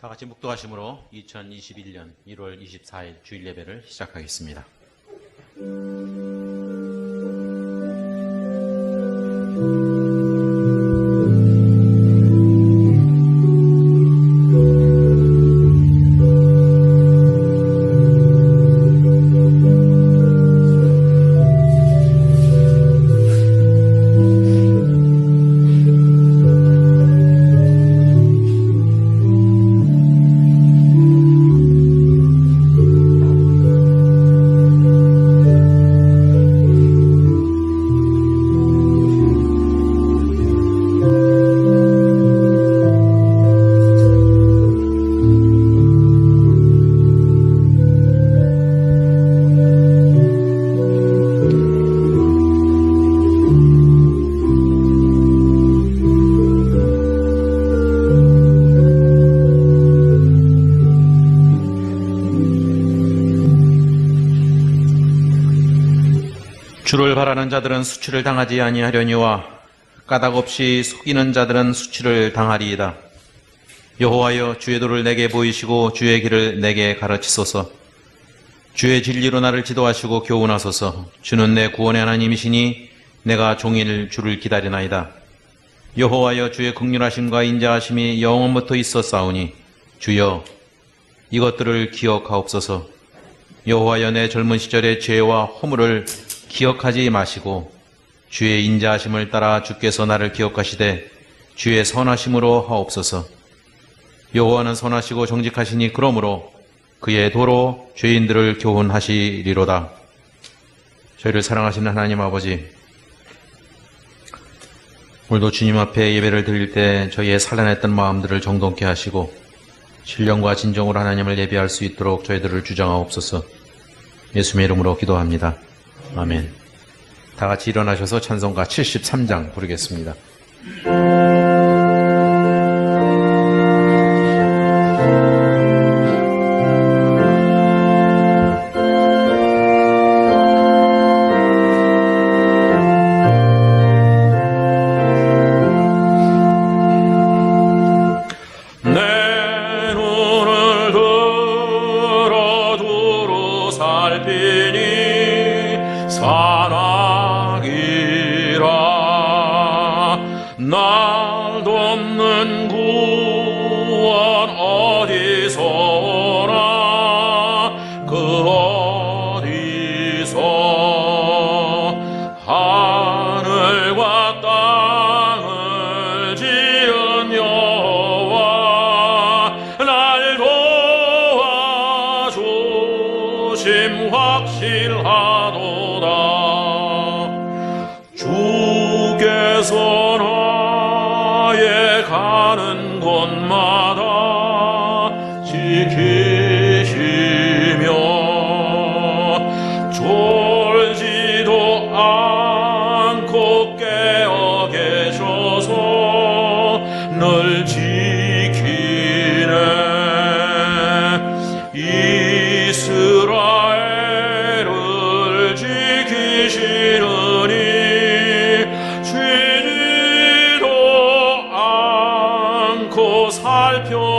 다 같이 묵도하심으로 2021년 1월 24일 주일 예배를 시작하겠습니다. 주를 바라는 자들은 수치를 당하지 아니하려니와 까닭 없이 속이는 자들은 수치를 당하리이다. 여호와여, 주의 도를 내게 보이시고 주의 길을 내게 가르치소서. 주의 진리로 나를 지도하시고 교훈하소서. 주는 내 구원의 하나님이시니 내가 종일 주를 기다리나이다. 여호와여, 주의 긍휼하심과 인자하심이 영원부터 있었사오니 주여 이것들을 기억하옵소서. 여호와여, 내 젊은 시절의 죄와 허물을 기억하지 마시고 주의 인자하심을 따라 주께서 나를 기억하시되 주의 선하심으로 하옵소서. 여호와는 선하시고 정직하시니 그러므로 그의 도로 죄인들을 교훈하시리로다. 저희를 사랑하시는 하나님 아버지, 오늘도 주님 앞에 예배를 드릴 때 저희의 산란했던 마음들을 정돈케 하시고 신령과 진정으로 하나님을 예배할 수 있도록 저희들을 주장하옵소서. 예수님의 이름으로 기도합니다. 아멘. 다 같이 일어나셔서 찬송가 73장 부르겠습니다. 날 돕는 구원 어디서 오나 그 어디서 하늘과 땅을 지은 여호와 날 도와주심 확실하도다. 주께서 가는 곳마다 지키시며 졸지도 않고 깨어 계셔서 늘 지키네. 이스라엘을 지키시느니 살펴주시네.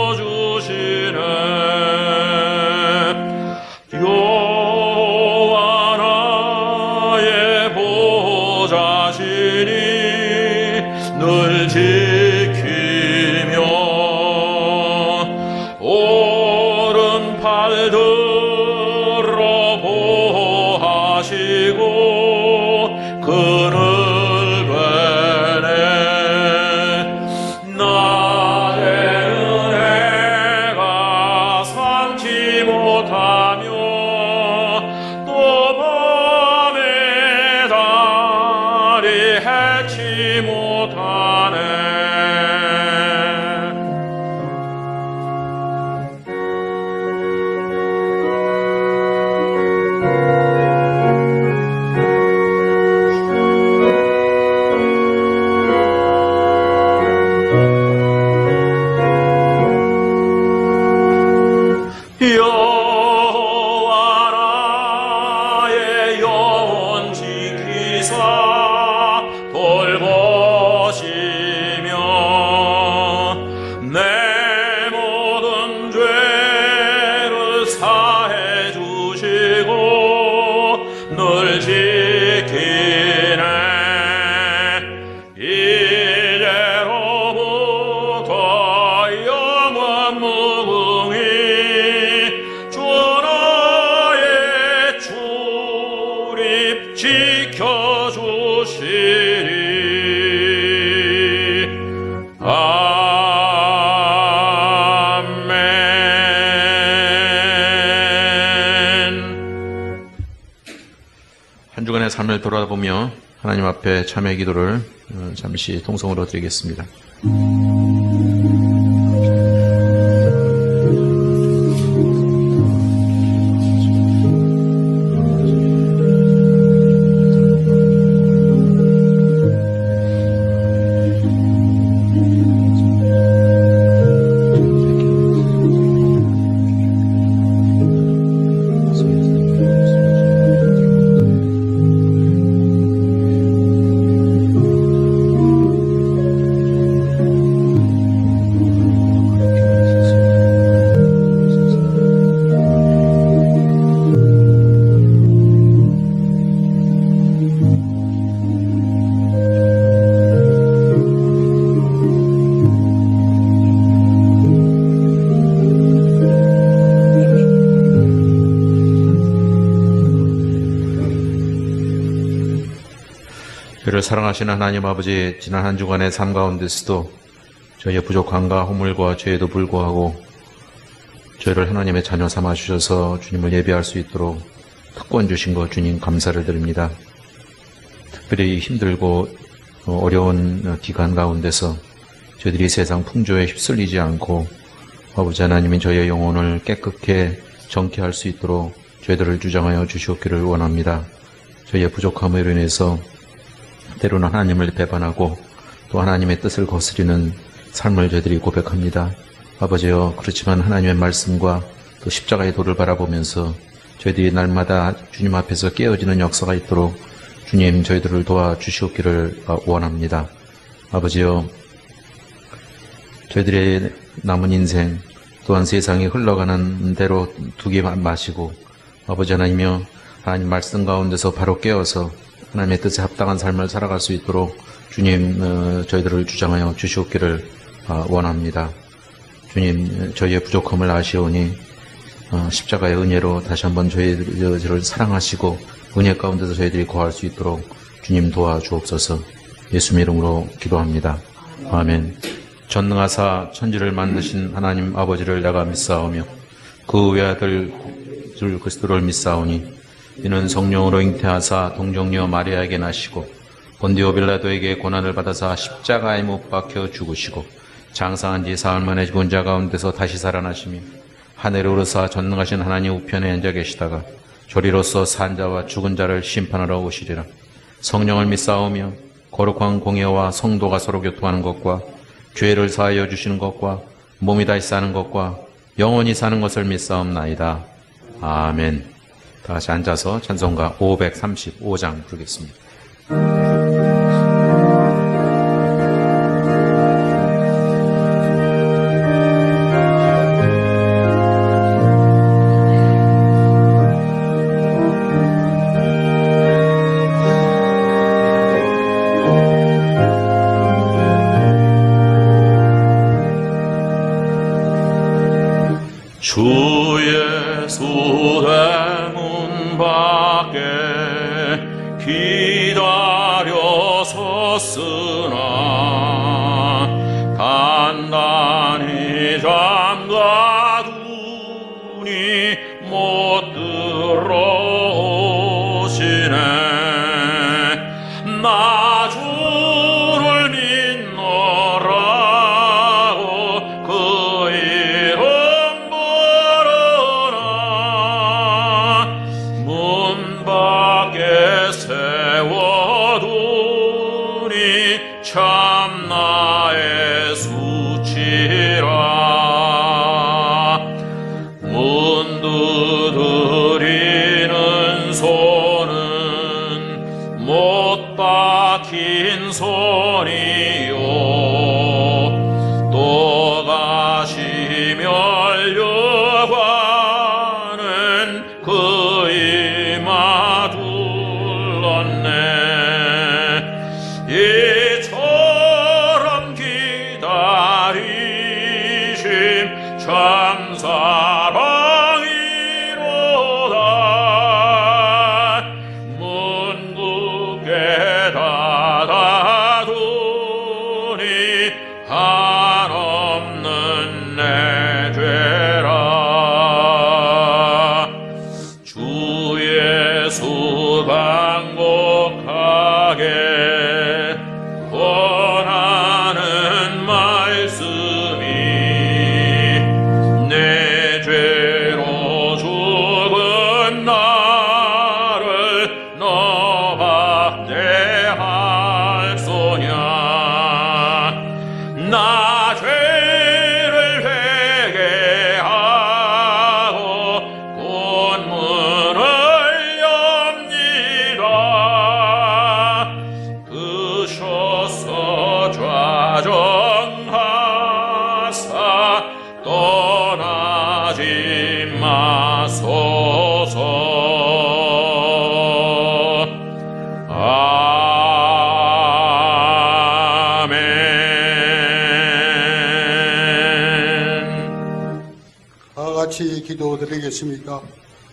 여호와 나의 보좌시니 늘 지키며 오른팔 들어 보호하시고 그를 돌보시며 내 모든 삶을 돌아보며 하나님 앞에 참회 기도를 잠시 통성으로 드리겠습니다. 저희를 사랑하시는 하나님 아버지, 지난 한 주간의 삶 가운데서도 저희의 부족함과 허물과 죄에도 불구하고 저희를 하나님의 자녀 삼아 주셔서 주님을 예배할 수 있도록 특권 주신 것 주님 감사를 드립니다. 특별히 힘들고 어려운 기간 가운데서 저희들이 세상 풍조에 휩쓸리지 않고 아버지 하나님이 저희의 영혼을 깨끗게 정케할 수 있도록 저희들을 주장하여 주시옵기를 원합니다. 저희의 부족함으로 인해서 때로는 하나님을 배반하고 또 하나님의 뜻을 거스리는 삶을 저희들이 고백합니다. 아버지여, 그렇지만 하나님의 말씀과 또 십자가의 도를 바라보면서 저희들이 날마다 주님 앞에서 깨어지는 역사가 있도록 주님 저희들을 도와주시옵기를 원합니다. 아버지여, 저희들의 남은 인생 또한 세상이 흘러가는 대로 두게 마시고 아버지 하나님이여, 하나님 말씀 가운데서 바로 깨어서 하나님의 뜻에 합당한 삶을 살아갈 수 있도록 주님 저희들을 주장하여 주시옵기를 원합니다. 주님, 저희의 부족함을 아시오니 십자가의 은혜로 다시 한번 저희들을 사랑하시고 은혜 가운데서 저희들이 거할 수 있도록 주님 도와주옵소서. 예수님 이름으로 기도합니다. 아멘. 전능하사 천지를 만드신 하나님 아버지를 내가 믿사오며 그 외아들 줄 그리스도를 믿사오니 이는 성령으로 잉태하사 동정녀 마리아에게 나시고 본디오 빌라도에게 고난을 받아사 십자가에 못 박혀 죽으시고 장사한 지 사흘 만에 죽은 자 가운데서 다시 살아나시며 하늘에 오르사 전능하신 하나님 우편에 앉아 계시다가 조리로서 산 자와 죽은 자를 심판하러 오시리라. 성령을 믿사오며 거룩한 공예와 성도가 서로 교통하는 것과 죄를 사하여 주시는 것과 몸이 다시 사는 것과 영원히 사는 것을 믿사옵나이다. 아멘. 다 같이 앉아서 찬송가 535장 부르겠습니다. 주의 수대문 밖에 기다려 섰으나 단단히 잠가두니 못 들어오시네. 나 주를 믿노라고 그 이름 문 밖에 세워두니 참 나의 수치라. 문 두드리는 손은 못 박힌 손이요 또다시 멸려가는 그 이마 둘렀네. 이처럼 기다리심 참 사랑이로다. 문 굳게 닫아두니 한없는 내 죄라. 주의 수방고 하지 마소서. 같이 기도드리겠습니다.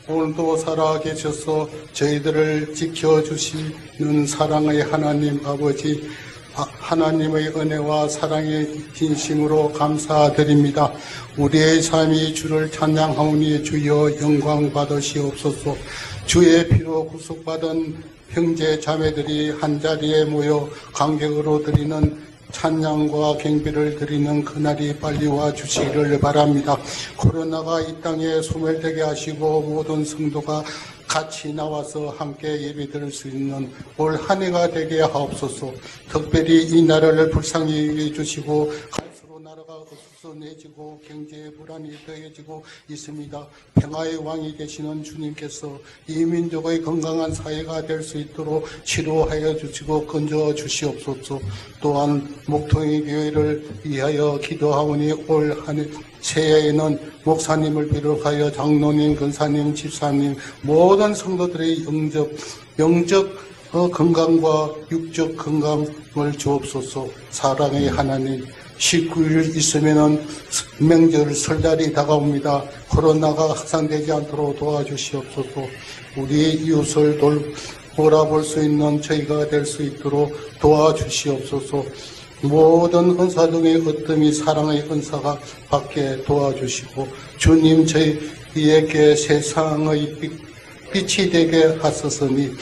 오늘도 살아계셔서 저희들을 지켜주시는 사랑의 하나님 아버지, 하나님의 은혜와 사랑의 진심으로 감사드립니다. 우리의 삶이 주를 찬양하오니 주여 영광 받으시옵소서. 주의 피로 구속받은 형제 자매들이 한자리에 모여 간격으로 드리는 찬양과 경배를 드리는 그날이 빨리 와 주시기를 바랍니다. 코로나가 이 땅에 소멸되게 하시고 모든 성도가 같이 나와서 함께 예배드릴 수 있는 올 한 해가 되게 하옵소서. 특별히 이 나라를 불쌍히 여겨 주시고 갈수록 나라가 어수선해지고 경제의 불안이 더해지고 있습니다. 평화의 왕이 되시는 주님께서 이 민족의 건강한 사회가 될 수 있도록 치료하여 주시고 건져 주시옵소서. 또한 목통의 교회를 위하여 기도하오니 올 한 해 새해에는 목사님을 비롯하여 장로님, 근사님, 집사님 모든 성도들의 영적 건강과 육적 건강을 주옵소서. 사랑의 하나님, 19일 있으면은 명절 설날이 다가옵니다. 코로나가 확산되지 않도록 도와주시옵소서. 우리의 이웃을 돌아볼 수 있는 저희가 될 수 있도록 도와주시옵소서. 모든 은사 중에 어떤 사랑의 은사가 받게 도와주시고 주님 저희에게 세상의 빛이 되게 하소서니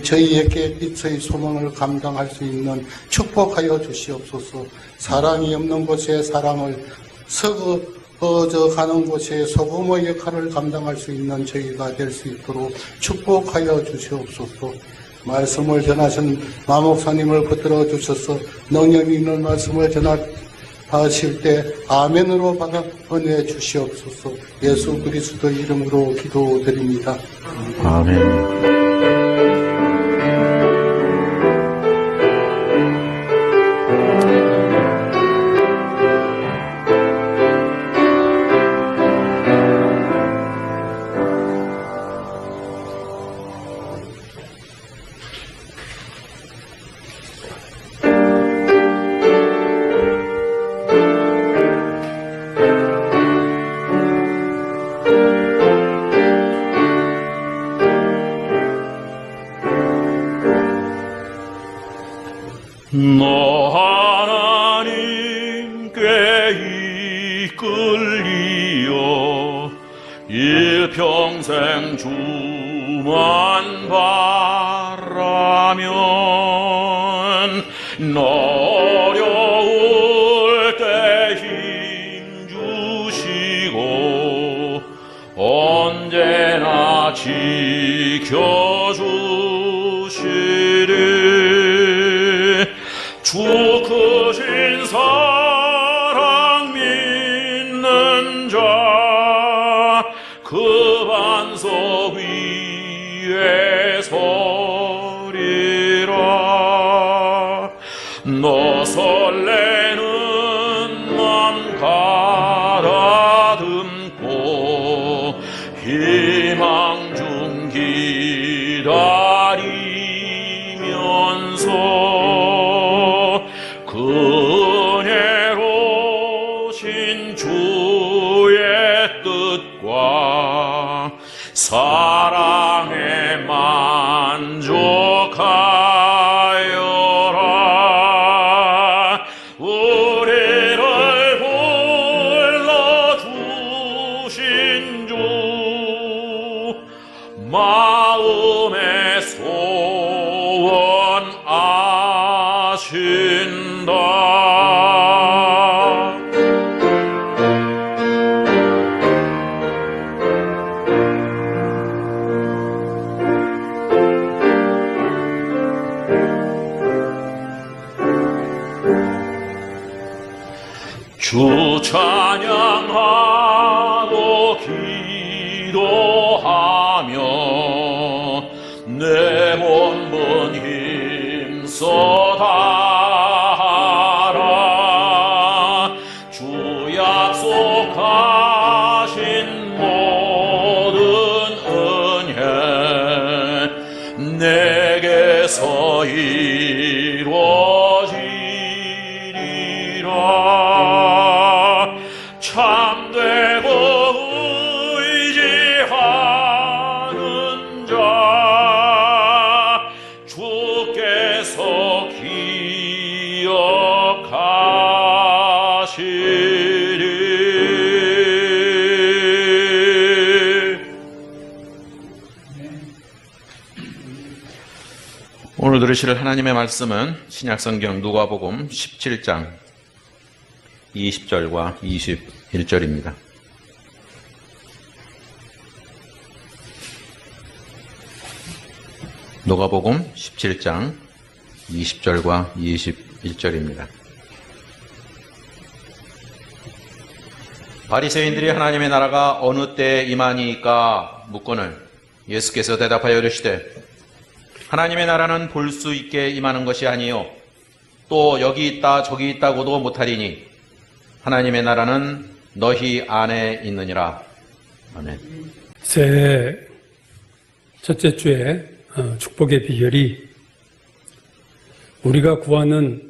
저희에게 빛의 소망을 감당할 수 있는 축복하여 주시옵소서. 사랑이 없는 곳에 사랑을, 썩어져 가는 곳에 소금의 역할을 감당할 수 있는 저희가 될 수 있도록 축복하여 주시옵소서. 말씀을 전하신 마목사님을 붙들어 주셔서 능력 있는 말씀을 전하실 때 아멘으로 받아 은혜 주시옵소서. 예수 그리스도 이름으로 기도드립니다. 아멘. 너 하나님께 이끌리어 일평생 주만 바라면 너 어려울 때 힘 주시고 언제나 지켜주시리. 주 크신 사랑 믿는 자 그 반석 위에 서리라. 너 설레는 맘 가다듬고 희망 중 기다리면서 은혜로신 주의 뜻과 사랑에 만족하여라. 우리를 불러주신 주 마음의 소원 아신다. 주 찬양하고 기도하며 내 본분 힘써 다하라. 주 약속하신 내고 의지하는 자 주께서 기억하시리. 오늘 들으실 하나님의 말씀은 신약성경 누가복음 17장 20절과 21절입니다. 누가복음 17장 20절과 21절입니다. 바리새인들이 하나님의 나라가 어느 때에 임하니까 묻거늘 예수께서 대답하여 이르시되 하나님의 나라는 볼 수 있게 임하는 것이 아니요 또 여기 있다 저기 있다고도 못하리니 하나님의 나라는 너희 안에 있느니라. 아멘. 새해 첫째 주에 축복의 비결이 우리가 구하는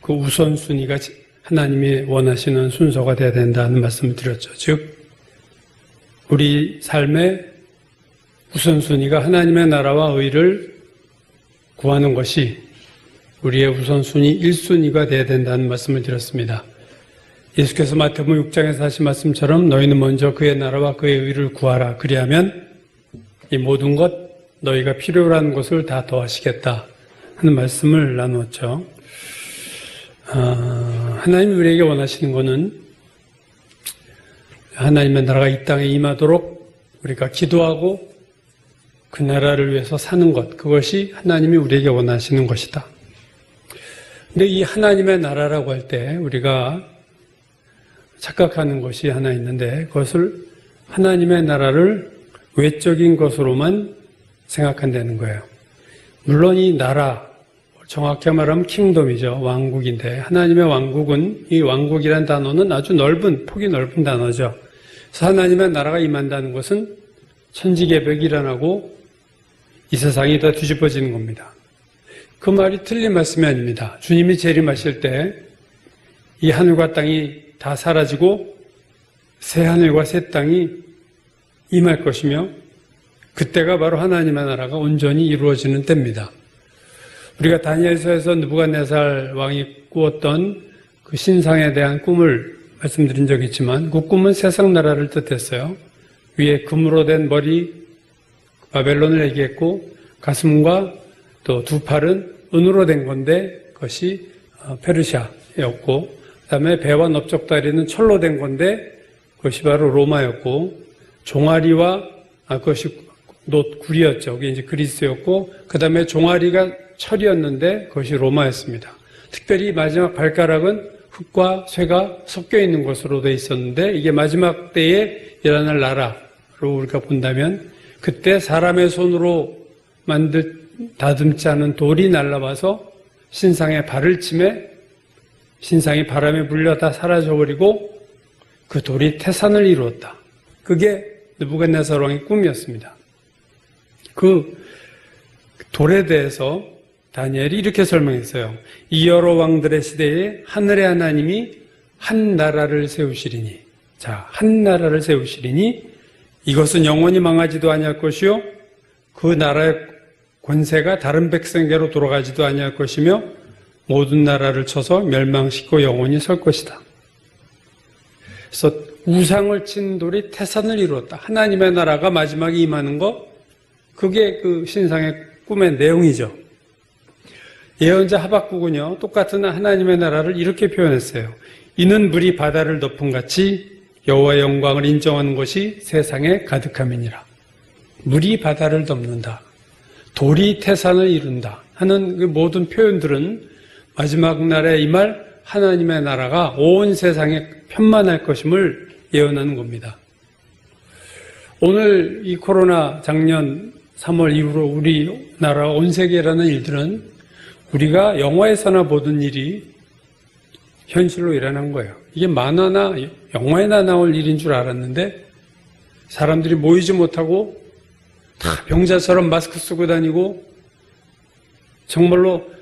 그 우선순위가 하나님이 원하시는 순서가 되어야 된다는 말씀을 드렸죠. 즉 우리 삶의 우선순위가 하나님의 나라와 의를 구하는 것이 우리의 우선순위 1순위가 되어야 된다는 말씀을 드렸습니다. 예수께서 마태복음 6장에서 하신 말씀처럼 너희는 먼저 그의 나라와 그의 의를 구하라. 그리하면 이 모든 것 너희가 필요로 하는 것을 다 더하시겠다 하는 말씀을 나누었죠. 하나님이 우리에게 원하시는 것은 하나님의 나라가 이 땅에 임하도록 우리가 기도하고 그 나라를 위해서 사는 것, 그것이 하나님이 우리에게 원하시는 것이다. 근데 이 하나님의 나라라고 할 때 우리가 착각하는 것이 하나 있는데 그것을 하나님의 나라를 외적인 것으로만 생각한다는 거예요. 물론 이 나라, 정확히 말하면 킹덤이죠. 왕국인데 하나님의 왕국은, 이 왕국이란 단어는 아주 폭이 넓은 단어죠. 그래서 하나님의 나라가 임한다는 것은 천지개벽이 일어나고 이 세상이 다 뒤집어지는 겁니다. 그 말이 틀린 말씀이 아닙니다. 주님이 재림하실 때 이 하늘과 땅이 다 사라지고 새 하늘과 새 땅이 임할 것이며 그때가 바로 하나님의 나라가 온전히 이루어지는 때입니다. 우리가 다니엘서에서 느부갓네살 왕이 꾸었던 그 신상에 대한 꿈을 말씀드린 적이 있지만 그 꿈은 세상 나라를 뜻했어요. 위에 금으로 된 머리 바벨론을 얘기했고 가슴과 또 두 팔은 은으로 된 건데 그것이 페르시아였고 그 다음에 배와 넓적다리는 철로 된 건데 그것이 바로 로마였고 종아리와 그것이 놋굴이었죠. 그게 이제 그리스였고 그 다음에 종아리가 철이었는데 그것이 로마였습니다. 특별히 마지막 발가락은 흙과 쇠가 섞여 있는 것으로 되어 있었는데 이게 마지막 때에 일어날 나라로 우리가 본다면 그때 사람의 손으로 다듬지 않은 돌이 날라와서 신상에 발을 치매 신상이 바람에 물려 다 사라져버리고 그 돌이 태산을 이루었다. 그게 느부갓네살 왕의 꿈이었습니다. 그 돌에 대해서 다니엘이 이렇게 설명했어요. 이 여러 왕들의 시대에 하늘의 하나님이 한 나라를 세우시리니, 자, 한 나라를 세우시리니 이것은 영원히 망하지도 아니할 것이요 그 나라의 권세가 다른 백성에게로 돌아가지도 아니할 것이며 모든 나라를 쳐서 멸망시키고 영원히 설 것이다. 그래서 우상을 친 돌이 태산을 이루었다. 하나님의 나라가 마지막에 임하는 것, 그게 그 신상의 꿈의 내용이죠. 예언자 하박국은요, 똑같은 하나님의 나라를 이렇게 표현했어요. 이는 물이 바다를 덮은 같이 여호와의 영광을 인정하는 것이 세상에 가득함이니라. 물이 바다를 덮는다. 돌이 태산을 이룬다. 하는 그 모든 표현들은 마지막 날에 임할 하나님의 나라가 온 세상에 편만할 것임을 예언하는 겁니다. 오늘 이 코로나 작년 3월 이후로 우리나라 온 세계에 일어나는 일들은 우리가 영화에서나 보던 일이 현실로 일어난 거예요. 이게 만화나 영화에나 나올 일인 줄 알았는데 사람들이 모이지 못하고 다 병자처럼 마스크 쓰고 다니고 정말로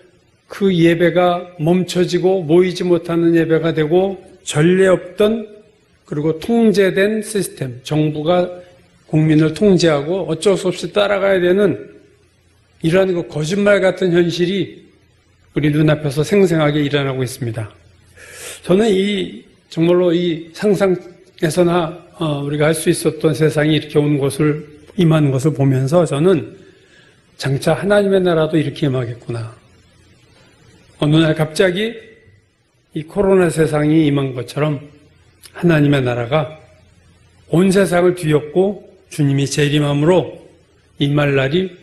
그 예배가 멈춰지고 모이지 못하는 예배가 되고 전례 없던 그리고 통제된 시스템, 정부가 국민을 통제하고 어쩔 수 없이 따라가야 되는 이러한 그 거짓말 같은 현실이 우리 눈앞에서 생생하게 일어나고 있습니다. 저는 정말로 이 상상에서나 우리가 할 수 있었던 세상이 이렇게 온 것을, 임하는 것을 보면서 저는 장차 하나님의 나라도 이렇게 임하겠구나. 어느 날 갑자기 이 코로나 세상이 임한 것처럼 하나님의 나라가 온 세상을 뒤엎고 주님이 재림함으로 임할 날이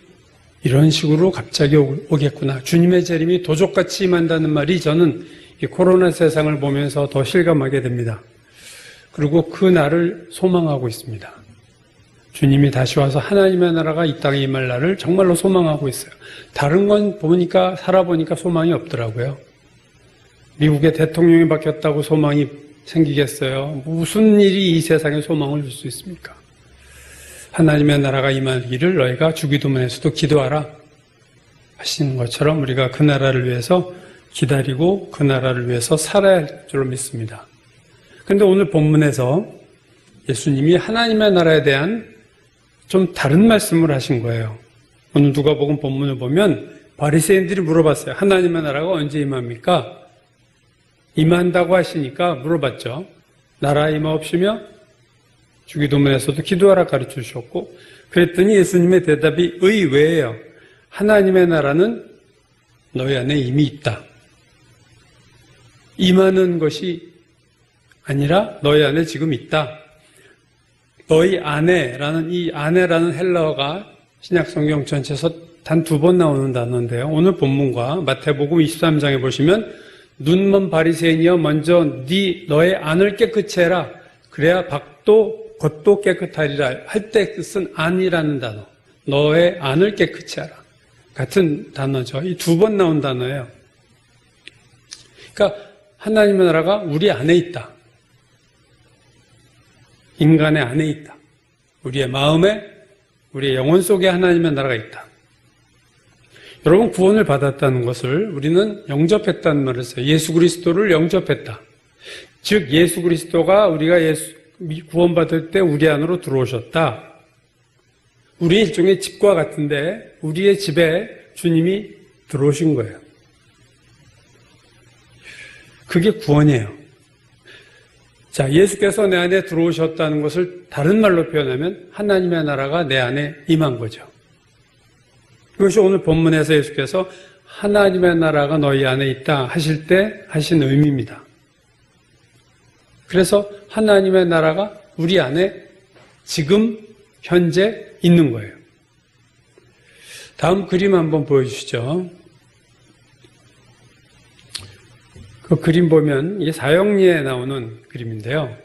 이런 식으로 갑자기 오겠구나. 주님의 재림이 도적같이 임한다는 말이 저는 이 코로나 세상을 보면서 더 실감하게 됩니다. 그리고 그 날을 소망하고 있습니다. 주님이 다시 와서 하나님의 나라가 이 땅에 임할 날을 정말로 소망하고 있어요. 다른 건 보니까, 살아보니까 소망이 없더라고요. 미국의 대통령이 바뀌었다고 소망이 생기겠어요? 무슨 일이 이 세상에 소망을 줄 수 있습니까? 하나님의 나라가 임하기를 너희가 주기도문에서도 기도하라 하시는 것처럼 우리가 그 나라를 위해서 기다리고 그 나라를 위해서 살아야 할 줄로 믿습니다. 그런데 오늘 본문에서 예수님이 하나님의 나라에 대한 좀 다른 말씀을 하신 거예요. 오늘 누가복음 본문을 보면 바리새인들이 물어봤어요. 하나님의 나라가 언제 임합니까? 임한다고 하시니까 물어봤죠. 나라 임하옵시며 주기도문에서도 기도하라 가르쳐 주셨고, 그랬더니 예수님의 대답이 의외예요. 하나님의 나라는 너희 안에 이미 있다. 임하는 것이 아니라 너희 안에 지금 있다. 너희 안에라는 이 안에라는 헬라어가 신약성경 전체에서 단 2번 나오는 단어인데요. 오늘 본문과 마태복음 23장에 보시면 눈먼 바리새인이여 먼저 너의 안을 깨끗이 해라. 그래야 밖도 겉도 깨끗하리라 할 때 쓴 안이라는 단어. 너의 안을 깨끗이 하라. 같은 단어죠. 이 2번 나온 단어예요. 그러니까 하나님의 나라가 우리 안에 있다. 인간의 안에 있다. 우리의 마음에, 우리의 영혼 속에 하나님의 나라가 있다. 여러분, 구원을 받았다는 것을 우리는 영접했다는 말을 써요. 예수 그리스도를 영접했다. 즉 예수 그리스도가 우리가 구원받을 때 우리 안으로 들어오셨다. 우리의 일종의 집과 같은데 우리의 집에 주님이 들어오신 거예요. 그게 구원이에요. 자, 예수께서 내 안에 들어오셨다는 것을 다른 말로 표현하면 하나님의 나라가 내 안에 임한 거죠. 이것이 오늘 본문에서 예수께서 하나님의 나라가 너희 안에 있다 하실 때 하신 의미입니다. 그래서 하나님의 나라가 우리 안에 지금 현재 있는 거예요. 다음 그림 한번 보여주시죠. 그 그림 보면 이게 사형리에 나오는 그림인데요.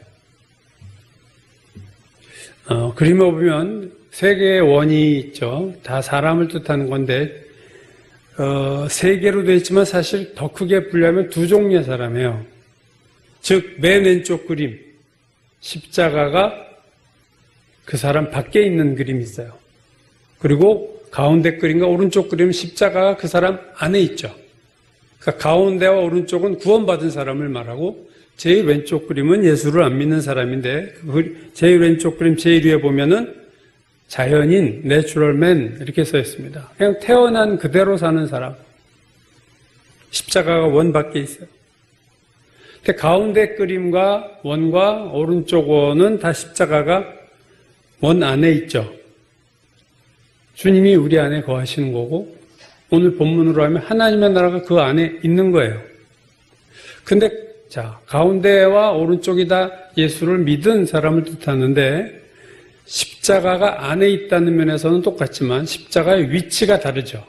그림을 보면 세 개의 원이 있죠. 다 사람을 뜻하는 건데 세 개로 되어 있지만 사실 더 크게 분류하면 2종류의 사람이에요. 즉 맨 왼쪽 그림 십자가가 그 사람 밖에 있는 그림이 있어요. 그리고 가운데 그림과 오른쪽 그림은 십자가가 그 사람 안에 있죠. 그러니까 가운데와 오른쪽은 구원받은 사람을 말하고 제일 왼쪽 그림은 예수를 안 믿는 사람인데 제일 왼쪽 그림 제일 위에 보면은 자연인, 내추럴맨 이렇게 써 있습니다. 그냥 태어난 그대로 사는 사람. 십자가가 원 밖에 있어요. 근데 가운데 그림과 원과 오른쪽 원은 다 십자가가 원 안에 있죠. 주님이 우리 안에 거하시는 거고 오늘 본문으로 하면 하나님의 나라가 그 안에 있는 거예요. 근데 자, 가운데와 오른쪽이 다 예수를 믿은 사람을 뜻하는데 십자가가 안에 있다는 면에서는 똑같지만 십자가의 위치가 다르죠.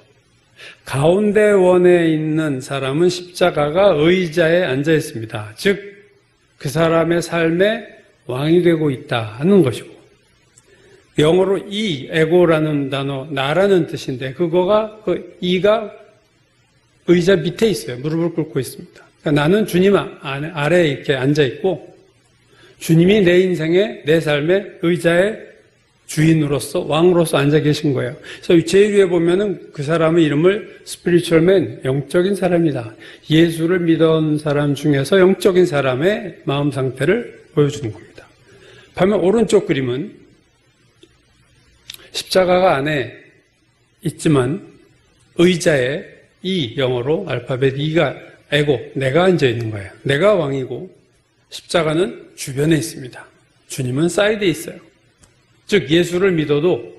가운데 원에 있는 사람은 십자가가 의자에 앉아 있습니다. 즉 그 사람의 삶에 왕이 되고 있다 하는 것이고 영어로 에고라는 단어, 나라는 뜻인데 그거가 그 이가 의자 밑에 있어요. 무릎을 꿇고 있습니다. 그러니까 나는 주님 아래에 이렇게 앉아 있고 주님이 내 인생에 내 삶의 의자의 주인으로서 왕으로서 앉아 계신 거예요. 그래서 제일 위에 보면은 그 사람의 이름을 spiritual man, 영적인 사람이다. 예수를 믿은 사람 중에서 영적인 사람의 마음 상태를 보여주는 겁니다. 반면 오른쪽 그림은 십자가가 안에 있지만 의자에 E, 영어로 알파벳 E가 에고, 내가 앉아 있는 거예요. 내가 왕이고 십자가는 주변에 있습니다. 주님은 사이드에 있어요. 즉 예수를 믿어도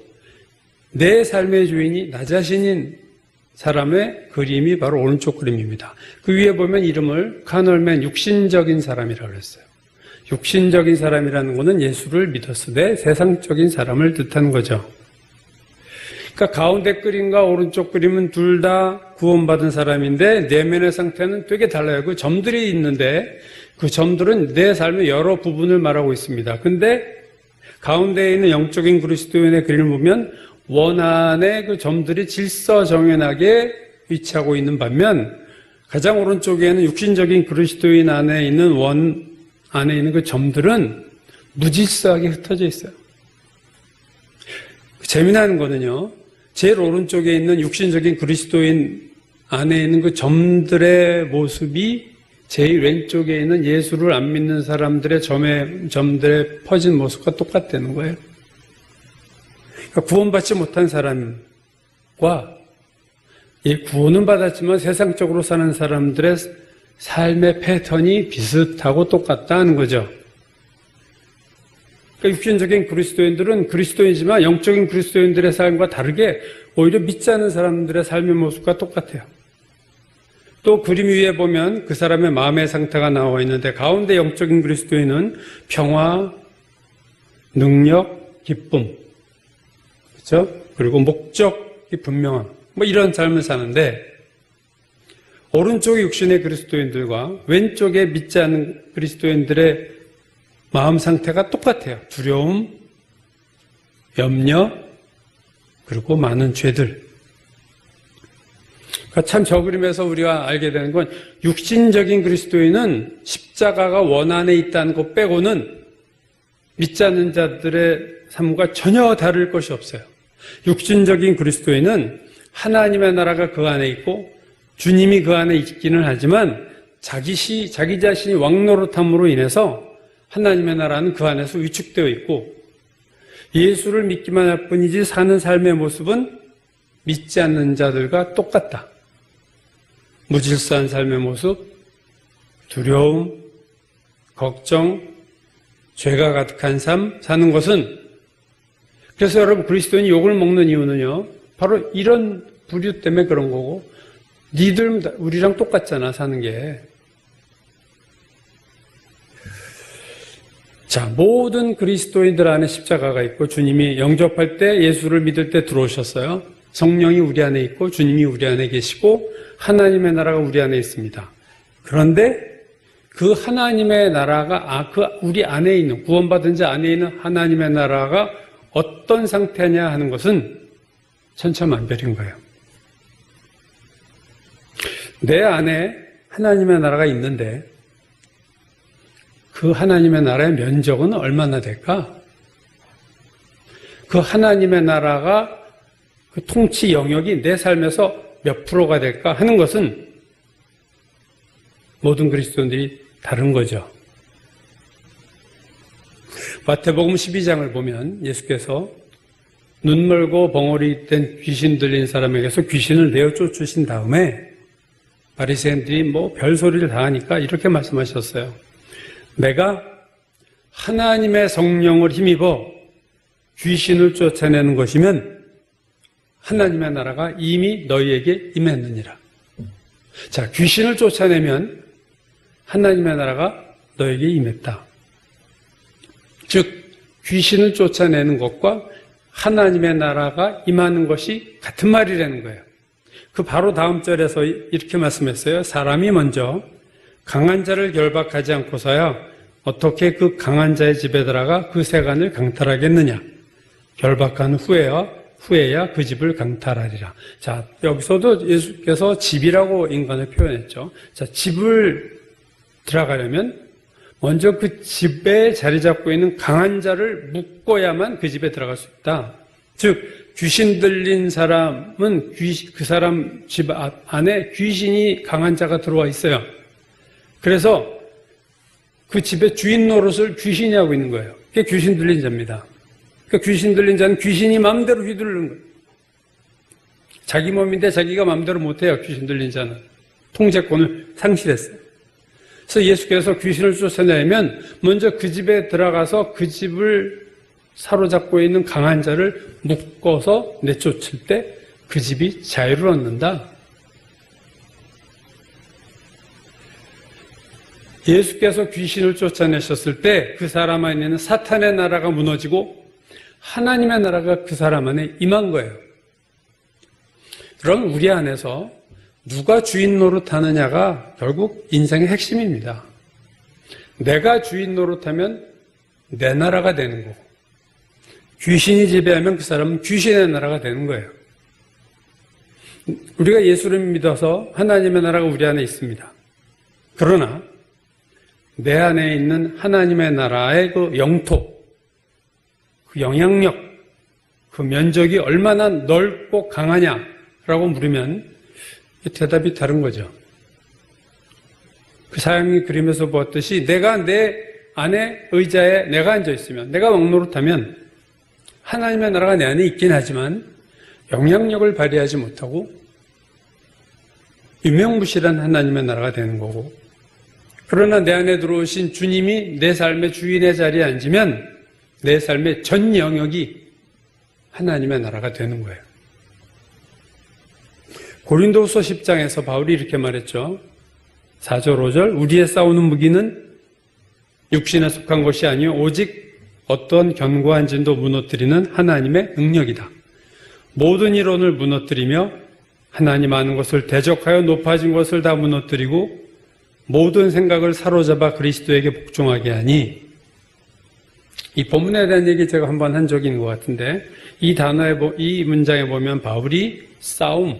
내 삶의 주인이 나 자신인 사람의 그림이 바로 오른쪽 그림입니다. 그 위에 보면 이름을 카널맨, 육신적인 사람이라고 했어요. 육신적인 사람이라는 것은 예수를 믿었으되 세상적인 사람을 뜻하는 거죠. 그러니까 가운데 그림과 오른쪽 그림은 둘 다 구원받은 사람인데 내면의 상태는 되게 달라요. 그 점들이 있는데 그 점들은 내 삶의 여러 부분을 말하고 있습니다. 근데 가운데에 있는 영적인 그리스도인의 그림을 보면 원안에 그 점들이 질서정연하게 위치하고 있는 반면 가장 오른쪽에는 육신적인 그리스도인 안에 있는 원 안에 있는 그 점들은 무질서하게 흩어져 있어요. 재미난 거는요, 제일 오른쪽에 있는 육신적인 그리스도인 안에 있는 그 점들의 모습이 제일 왼쪽에 있는 예수를 안 믿는 사람들의 점들의 퍼진 모습과 똑같다는 거예요. 그러니까 구원받지 못한 사람과 구원은 받았지만 세상적으로 사는 사람들의 삶의 패턴이 비슷하고 똑같다는 거죠. 그러니까 육신적인 그리스도인들은 그리스도인이지만 영적인 그리스도인들의 삶과 다르게 오히려 믿지 않는 사람들의 삶의 모습과 똑같아요. 또 그림 위에 보면 그 사람의 마음의 상태가 나와 있는데 가운데 영적인 그리스도인은 평화, 능력, 기쁨, 그렇죠? 그리고 목적이 분명함, 뭐 이런 삶을 사는데 오른쪽의 육신의 그리스도인들과 왼쪽에 믿지 않는 그리스도인들의 마음 상태가 똑같아요. 두려움, 염려, 그리고 많은 죄들. 그러니까 참 저 그림에서 우리가 알게 되는 건 육신적인 그리스도인은 십자가가 원안에 있다는 것 빼고는 믿지 않는 자들의 삶과 전혀 다를 것이 없어요. 육신적인 그리스도인은 하나님의 나라가 그 안에 있고 주님이 그 안에 있기는 하지만 자기 자신이 왕노릇함으로 인해서 하나님의 나라는 그 안에서 위축되어 있고 예수를 믿기만 할 뿐이지 사는 삶의 모습은 믿지 않는 자들과 똑같다. 무질서한 삶의 모습, 두려움, 걱정, 죄가 가득한 삶 사는 것은 그래서 여러분 그리스도인이 욕을 먹는 이유는요. 바로 이런 부류 때문에 그런 거고 니들 우리랑 똑같잖아 사는 게. 자, 모든 그리스도인들 안에 십자가가 있고 주님이 영접할 때 예수를 믿을 때 들어오셨어요. 성령이 우리 안에 있고 주님이 우리 안에 계시고 하나님의 나라가 우리 안에 있습니다. 그런데 그 하나님의 나라가 그 우리 안에 있는 구원받은 자 안에 있는 하나님의 나라가 어떤 상태냐 하는 것은 천차만별인 거예요. 내 안에 하나님의 나라가 있는데 그 하나님의 나라의 면적은 얼마나 될까? 그 하나님의 나라가 그 통치 영역이 내 삶에서 몇 프로가 될까 하는 것은 모든 그리스도인들이 다른 거죠. 마태복음 12장을 보면 예수께서 눈 멀고 벙어리 된 귀신 들린 사람에게서 귀신을 내어 쫓으신 다음에 바리새인들이 뭐 별소리를 다 하니까 이렇게 말씀하셨어요. 내가 하나님의 성령을 힘입어 귀신을 쫓아내는 것이면 하나님의 나라가 이미 너희에게 임했느니라. 자, 귀신을 쫓아내면 하나님의 나라가 너에게 임했다. 즉, 귀신을 쫓아내는 것과 하나님의 나라가 임하는 것이 같은 말이라는 거예요. 그 바로 다음 절에서 이렇게 말씀했어요. 사람이 먼저 강한 자를 결박하지 않고서야 어떻게 그 강한 자의 집에 들어가 그 세간을 강탈하겠느냐. 결박한 후에야 그 집을 강탈하리라. 자, 여기서도 예수께서 집이라고 인간을 표현했죠. 자, 집을 들어가려면 먼저 그 집에 자리 잡고 있는 강한 자를 묶어야만 그 집에 들어갈 수 있다. 즉, 귀신 들린 사람은 그 사람 집 안에 귀신이 강한 자가 들어와 있어요. 그래서 그 집의 주인 노릇을 귀신이 하고 있는 거예요. 그게 귀신 들린 자입니다. 그 귀신 들린 자는 귀신이 마음대로 휘두르는 거예요. 자기 몸인데 자기가 마음대로 못해요. 귀신 들린 자는. 통제권을 상실했어요. 그래서 예수께서 귀신을 쫓아내면 먼저 그 집에 들어가서 그 집을 사로잡고 있는 강한 자를 묶어서 내쫓을 때 그 집이 자유를 얻는다. 예수께서 귀신을 쫓아내셨을 때 그 사람 안에는 사탄의 나라가 무너지고 하나님의 나라가 그 사람 안에 임한 거예요. 그럼 우리 안에서 누가 주인 노릇하느냐가 결국 인생의 핵심입니다. 내가 주인 노릇하면 내 나라가 되는 거고, 귀신이 지배하면 그 사람은 귀신의 나라가 되는 거예요. 우리가 예수를 믿어서 하나님의 나라가 우리 안에 있습니다. 그러나 내 안에 있는 하나님의 나라의 그 영토, 그 영향력, 그 면적이 얼마나 넓고 강하냐라고 물으면 대답이 다른 거죠. 그 사형이 그림에서 보았듯이 내가 내 안에 의자에 내가 앉아 있으면, 내가 왕노릇하면 하나님의 나라가 내 안에 있긴 하지만 영향력을 발휘하지 못하고 유명무실한 하나님의 나라가 되는 거고, 그러나 내 안에 들어오신 주님이 내 삶의 주인의 자리에 앉으면 내 삶의 전 영역이 하나님의 나라가 되는 거예요. 고린도후서 10장에서 바울이 이렇게 말했죠. 4절 5절 우리의 싸우는 무기는 육신에 속한 것이 아니요 오직 어떤 견고한 진도 무너뜨리는 하나님의 능력이다. 모든 이론을 무너뜨리며 하나님 아는 것을 대적하여 높아진 것을 다 무너뜨리고 모든 생각을 사로잡아 그리스도에게 복종하게 하니, 이 본문에 대한 얘기 제가 한번 한 적이 있는 것 같은데, 이 단어에, 이 문장에 보면 바울이 싸움,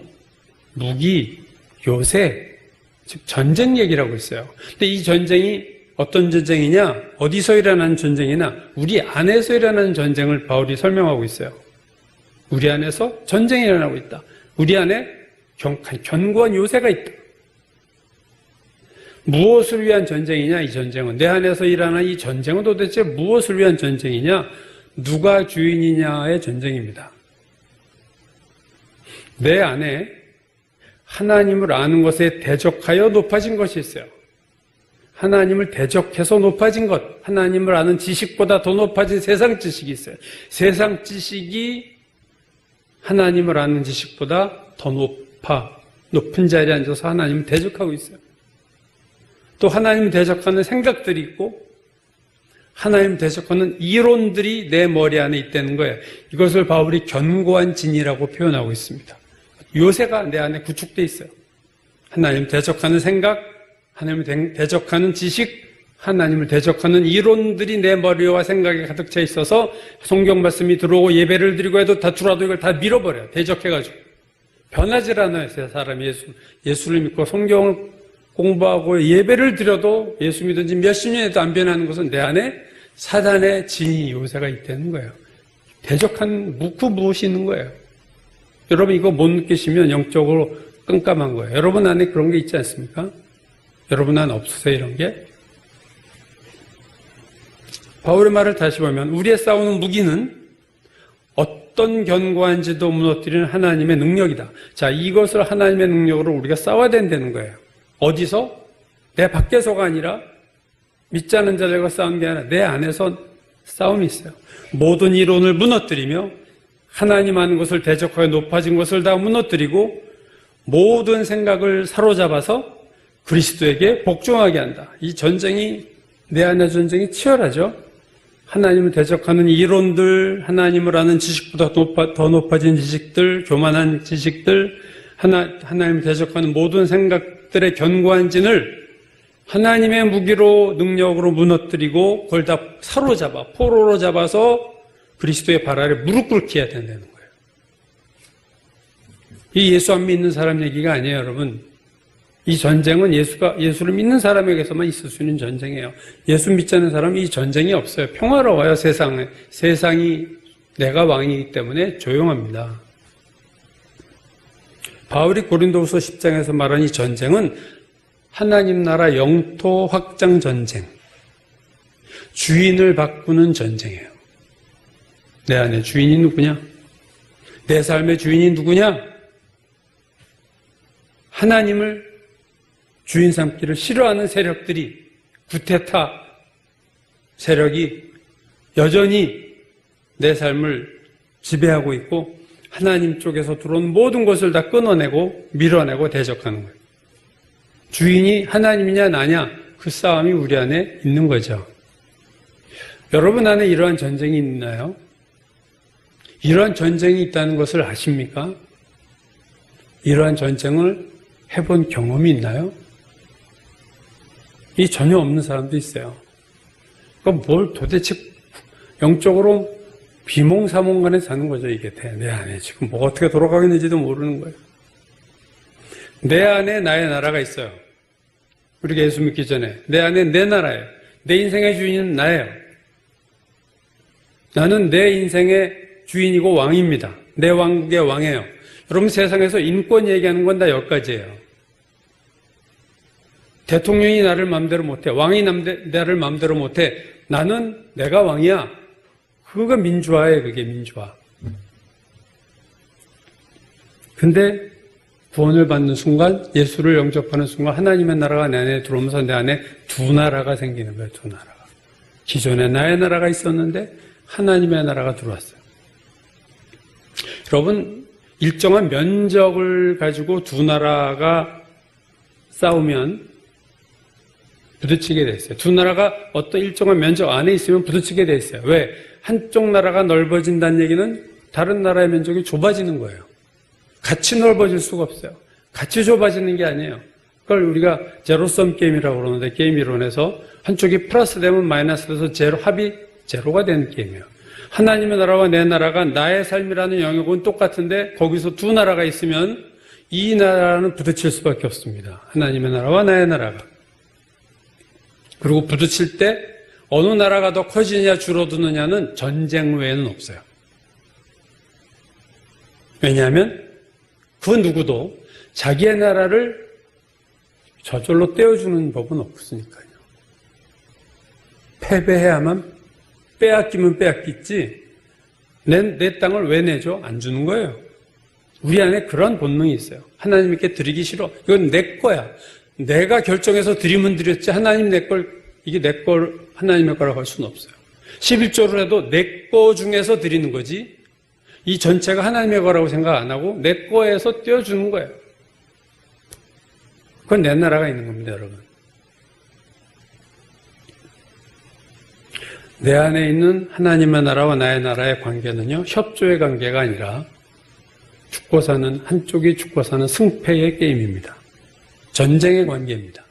무기, 요새, 즉 전쟁 얘기라고 있어요. 근데 이 전쟁이 어떤 전쟁이냐, 어디서 일어나는 전쟁이나 우리 안에서 일어나는 전쟁을 바울이 설명하고 있어요. 우리 안에서 전쟁이 일어나고 있다. 우리 안에 견고한 요새가 있다. 무엇을 위한 전쟁이냐, 이 전쟁은. 내 안에서 일어나는 이 전쟁은 도대체 무엇을 위한 전쟁이냐, 누가 주인이냐의 전쟁입니다. 내 안에 하나님을 아는 것에 대적하여 높아진 것이 있어요. 하나님을 대적해서 높아진 것, 하나님을 아는 지식보다 더 높아진 세상 지식이 있어요. 세상 지식이 하나님을 아는 지식보다 더 높은 자리에 앉아서 하나님을 대적하고 있어요. 또 하나님을 대적하는 생각들이 있고 하나님을 대적하는 이론들이 내 머리 안에 있다는 거예요. 이것을 바울이 견고한 진이라고 표현하고 있습니다. 요새가 내 안에 구축되어 있어요. 하나님을 대적하는 생각, 하나님을 대적하는 지식, 하나님을 대적하는 이론들이 내 머리와 생각에 가득 차 있어서 성경 말씀이 들어오고 예배를 드리고 해도 다 들어와도 이걸 다 밀어버려요. 대적해가지고. 변하질 않아요. 사람이 예수를 믿고 성경을 공부하고 예배를 드려도 예수 믿은 지 몇십 년에도 안 변하는 것은 내 안에 사단의 진이 요새가 있다는 거예요. 대적한 무엇이 있는 거예요. 여러분 이거 못 느끼시면 영적으로 깜깜한 거예요. 여러분 안에 그런 게 있지 않습니까? 여러분 안에 없으세요, 이런 게? 바울의 말을 다시 보면 우리의 싸우는 무기는 어떤 견고한지도 무너뜨리는 하나님의 능력이다. 자, 이것을 하나님의 능력으로 우리가 싸워야 된다는 거예요. 어디서? 내 밖에서가 아니라 믿지 않는 자들과 싸우는 게 아니라 내 안에서 싸움이 있어요. 모든 이론을 무너뜨리며 하나님 아는 것을 대적하여 높아진 것을 다 무너뜨리고 모든 생각을 사로잡아서 그리스도에게 복종하게 한다. 이 전쟁이, 내 안의 전쟁이 치열하죠. 하나님을 대적하는 이론들, 하나님을 아는 지식보다 더 높아진 지식들, 교만한 지식들, 하나님을 대적하는 모든 생각들의 견고한 진을 하나님의 무기로, 능력으로 무너뜨리고 그걸 다 사로잡아, 포로로 잡아서 그리스도의 발 아래 무릎 꿇게 해야 된다는 거예요. 이 예수 안 믿는 사람 얘기가 아니에요, 여러분. 이 전쟁은 예수를 믿는 사람에게서만 있을 수 있는 전쟁이에요. 예수 믿지 않는 사람은 이 전쟁이 없어요. 평화로워요, 세상에. 세상이 내가 왕이기 때문에 조용합니다. 바울이 고린도후서 10장에서 말한 이 전쟁은 하나님 나라 영토 확장 전쟁, 주인을 바꾸는 전쟁이에요. 내 안에 주인이 누구냐? 내 삶의 주인이 누구냐? 하나님을 주인 삼기를 싫어하는 세력들이, 구테타 세력이 여전히 내 삶을 지배하고 있고 하나님 쪽에서 들어온 모든 것을 다 끊어내고 밀어내고 대적하는 거예요. 주인이 하나님이냐 나냐, 그 싸움이 우리 안에 있는 거죠. 여러분 안에 이러한 전쟁이 있나요? 이러한 전쟁이 있다는 것을 아십니까? 이러한 전쟁을 해본 경험이 있나요? 이 전혀 없는 사람도 있어요. 그럼 뭘 도대체 영적으로 비몽사몽간에 사는 거죠, 이게. 내 안에 지금 뭐 어떻게 돌아가겠는지도 모르는 거예요. 내 안에 나의 나라가 있어요. 우리가 예수 믿기 전에 내 안에 내 나라예요. 내 인생의 주인은 나예요. 나는 내 인생의 주인이고 왕입니다. 내 왕국의 왕이에요. 여러분, 세상에서 인권 얘기하는 건 다 여기까지예요. 대통령이 나를 마음대로 못해. 왕이 나를 마음대로 못해. 나는 내가 왕이야. 그거 민주화예요. 그게 민주화. 근데 구원을 받는 순간, 예수를 영접하는 순간 하나님의 나라가 내 안에 들어오면서 내 안에 두 나라가 생기는 거예요. 두 나라가. 기존에 나의 나라가 있었는데 하나님의 나라가 들어왔어요. 여러분, 일정한 면적을 가지고 두 나라가 싸우면 부딪히게 돼 있어요. 두 나라가 어떤 일정한 면적 안에 있으면 부딪히게 돼 있어요. 왜? 한쪽 나라가 넓어진다는 얘기는 다른 나라의 면적이 좁아지는 거예요. 같이 넓어질 수가 없어요. 같이 좁아지는 게 아니에요. 그걸 우리가 제로섬 게임이라고 그러는데, 게임 이론에서 한쪽이 플러스 되면 마이너스 돼서 제로, 합이 제로가 되는 게임이에요. 하나님의 나라와 내 나라가 나의 삶이라는 영역은 똑같은데 거기서 두 나라가 있으면 이 나라는 부딪힐 수밖에 없습니다. 하나님의 나라와 나의 나라가. 그리고 부딪힐 때 어느 나라가 더 커지느냐 줄어드느냐는 전쟁 외에는 없어요. 왜냐하면 그 누구도 자기의 나라를 저절로 떼어주는 법은 없으니까요. 패배해야만, 빼앗기면 빼앗기지, 내 땅을 왜 내죠? 안 주는 거예요. 우리 안에 그런 본능이 있어요. 하나님께 드리기 싫어. 이건 내 거야. 내가 결정해서 드리면 드렸지, 하나님 내 걸, 이게 내 걸 하나님의 거라고 할 수는 없어요. 11조를 해도 내 거 중에서 드리는 거지, 이 전체가 하나님의 거라고 생각 안 하고 내 거에서 떼어주는 거예요. 그건 내 나라가 있는 겁니다, 여러분. 내 안에 있는 하나님의 나라와 나의 나라의 관계는요, 협조의 관계가 아니라 죽고 사는, 한쪽이 죽고 사는 승패의 게임입니다. 전쟁의 관계입니다.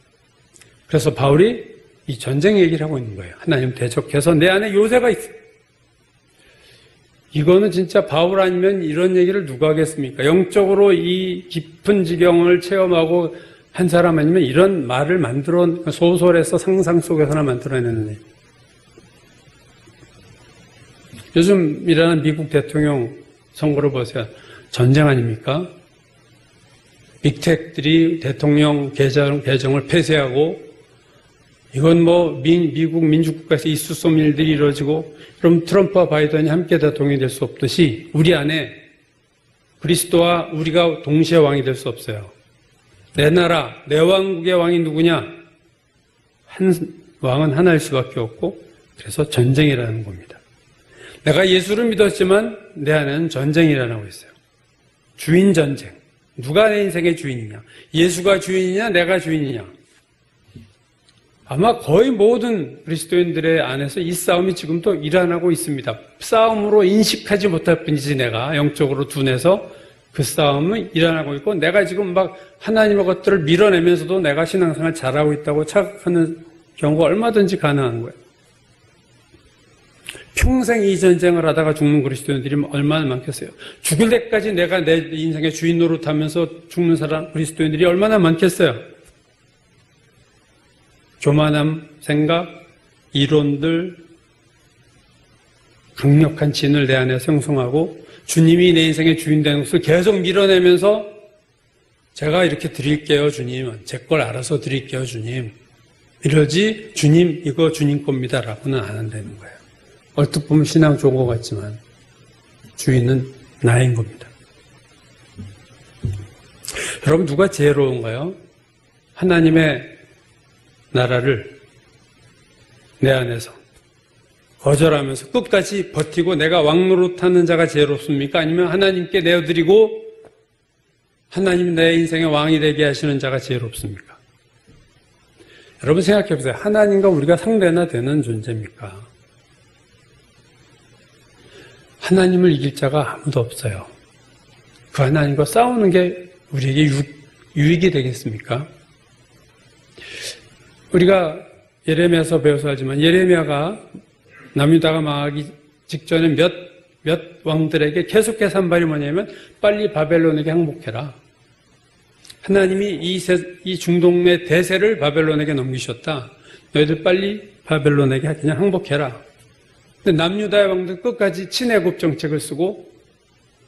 그래서 바울이 이 전쟁 얘기를 하고 있는 거예요. 하나님 대적해서 내 안에 요새가 있어요. 이거는 진짜 바울 아니면 이런 얘기를 누가 하겠습니까? 영적으로 이 깊은 지경을 체험하고 한 사람 아니면 이런 말을 소설에서 상상 속에서나 만들어내는 일. 요즘 일하는 미국 대통령 선거를 보세요. 전쟁 아닙니까? 빅텍들이 대통령 개정을 폐쇄하고, 이건 뭐 미국 민주국가에서 있을 수 없는 일들이 이루어지고, 그럼 트럼프와 바이든이 함께 대통령이 될 수 없듯이 우리 안에 그리스도와 우리가 동시에 왕이 될 수 없어요. 내 나라, 내 왕국의 왕이 누구냐? 왕은 하나일 수밖에 없고, 그래서 전쟁이라는 겁니다. 내가 예수를 믿었지만 내 안에는 전쟁이 일어나고 있어요. 주인 전쟁. 누가 내 인생의 주인이냐? 예수가 주인이냐? 내가 주인이냐? 아마 거의 모든 그리스도인들의 안에서 이 싸움이 지금도 일어나고 있습니다. 싸움으로 인식하지 못할 뿐이지 내가 영적으로 둔해서 그 싸움은 일어나고 있고, 내가 지금 막 하나님의 것들을 밀어내면서도 내가 신앙생활 잘하고 있다고 착각하는 경우가 얼마든지 가능한 거예요. 평생 이 전쟁을 하다가 죽는 그리스도인들이 얼마나 많겠어요. 죽을 때까지 내가 내 인생의 주인 노릇하면서 죽는 사람, 그리스도인들이 얼마나 많겠어요. 교만함 생각, 이론들, 강력한 진을 내 안에 형성하고 주님이 내 인생의 주인 되는 것을 계속 밀어내면서 제가 이렇게 드릴게요, 주님. 제 걸 알아서 드릴게요, 주님. 이러지 주님 이거 주님 겁니다라고는 안 한다는 거예요. 얼핏 보면 신앙 좋은 것 같지만 주인은 나인 겁니다. 여러분 누가 지혜로운가요? 하나님의 나라를 내 안에서 거절하면서 끝까지 버티고 내가 왕노릇하는 자가 지혜롭습니까? 아니면 하나님께 내어드리고 하나님 내 인생의 왕이 되게 하시는 자가 지혜롭습니까? 여러분 생각해 보세요. 하나님과 우리가 상대나 되는 존재입니까? 하나님을 이길 자가 아무도 없어요. 그 하나님과 싸우는 게 우리에게 유익이 되겠습니까? 우리가 예레미야서 배워서 알지만 예레미야가 남유다가 망하기 직전에 몇 왕들에게 계속해서 한 말이 뭐냐면 빨리 바벨론에게 항복해라. 하나님이 이 중동의 대세를 바벨론에게 넘기셨다. 너희들 빨리 바벨론에게 그냥 항복해라. 근데 남유다의 왕들 끝까지 친애국 정책을 쓰고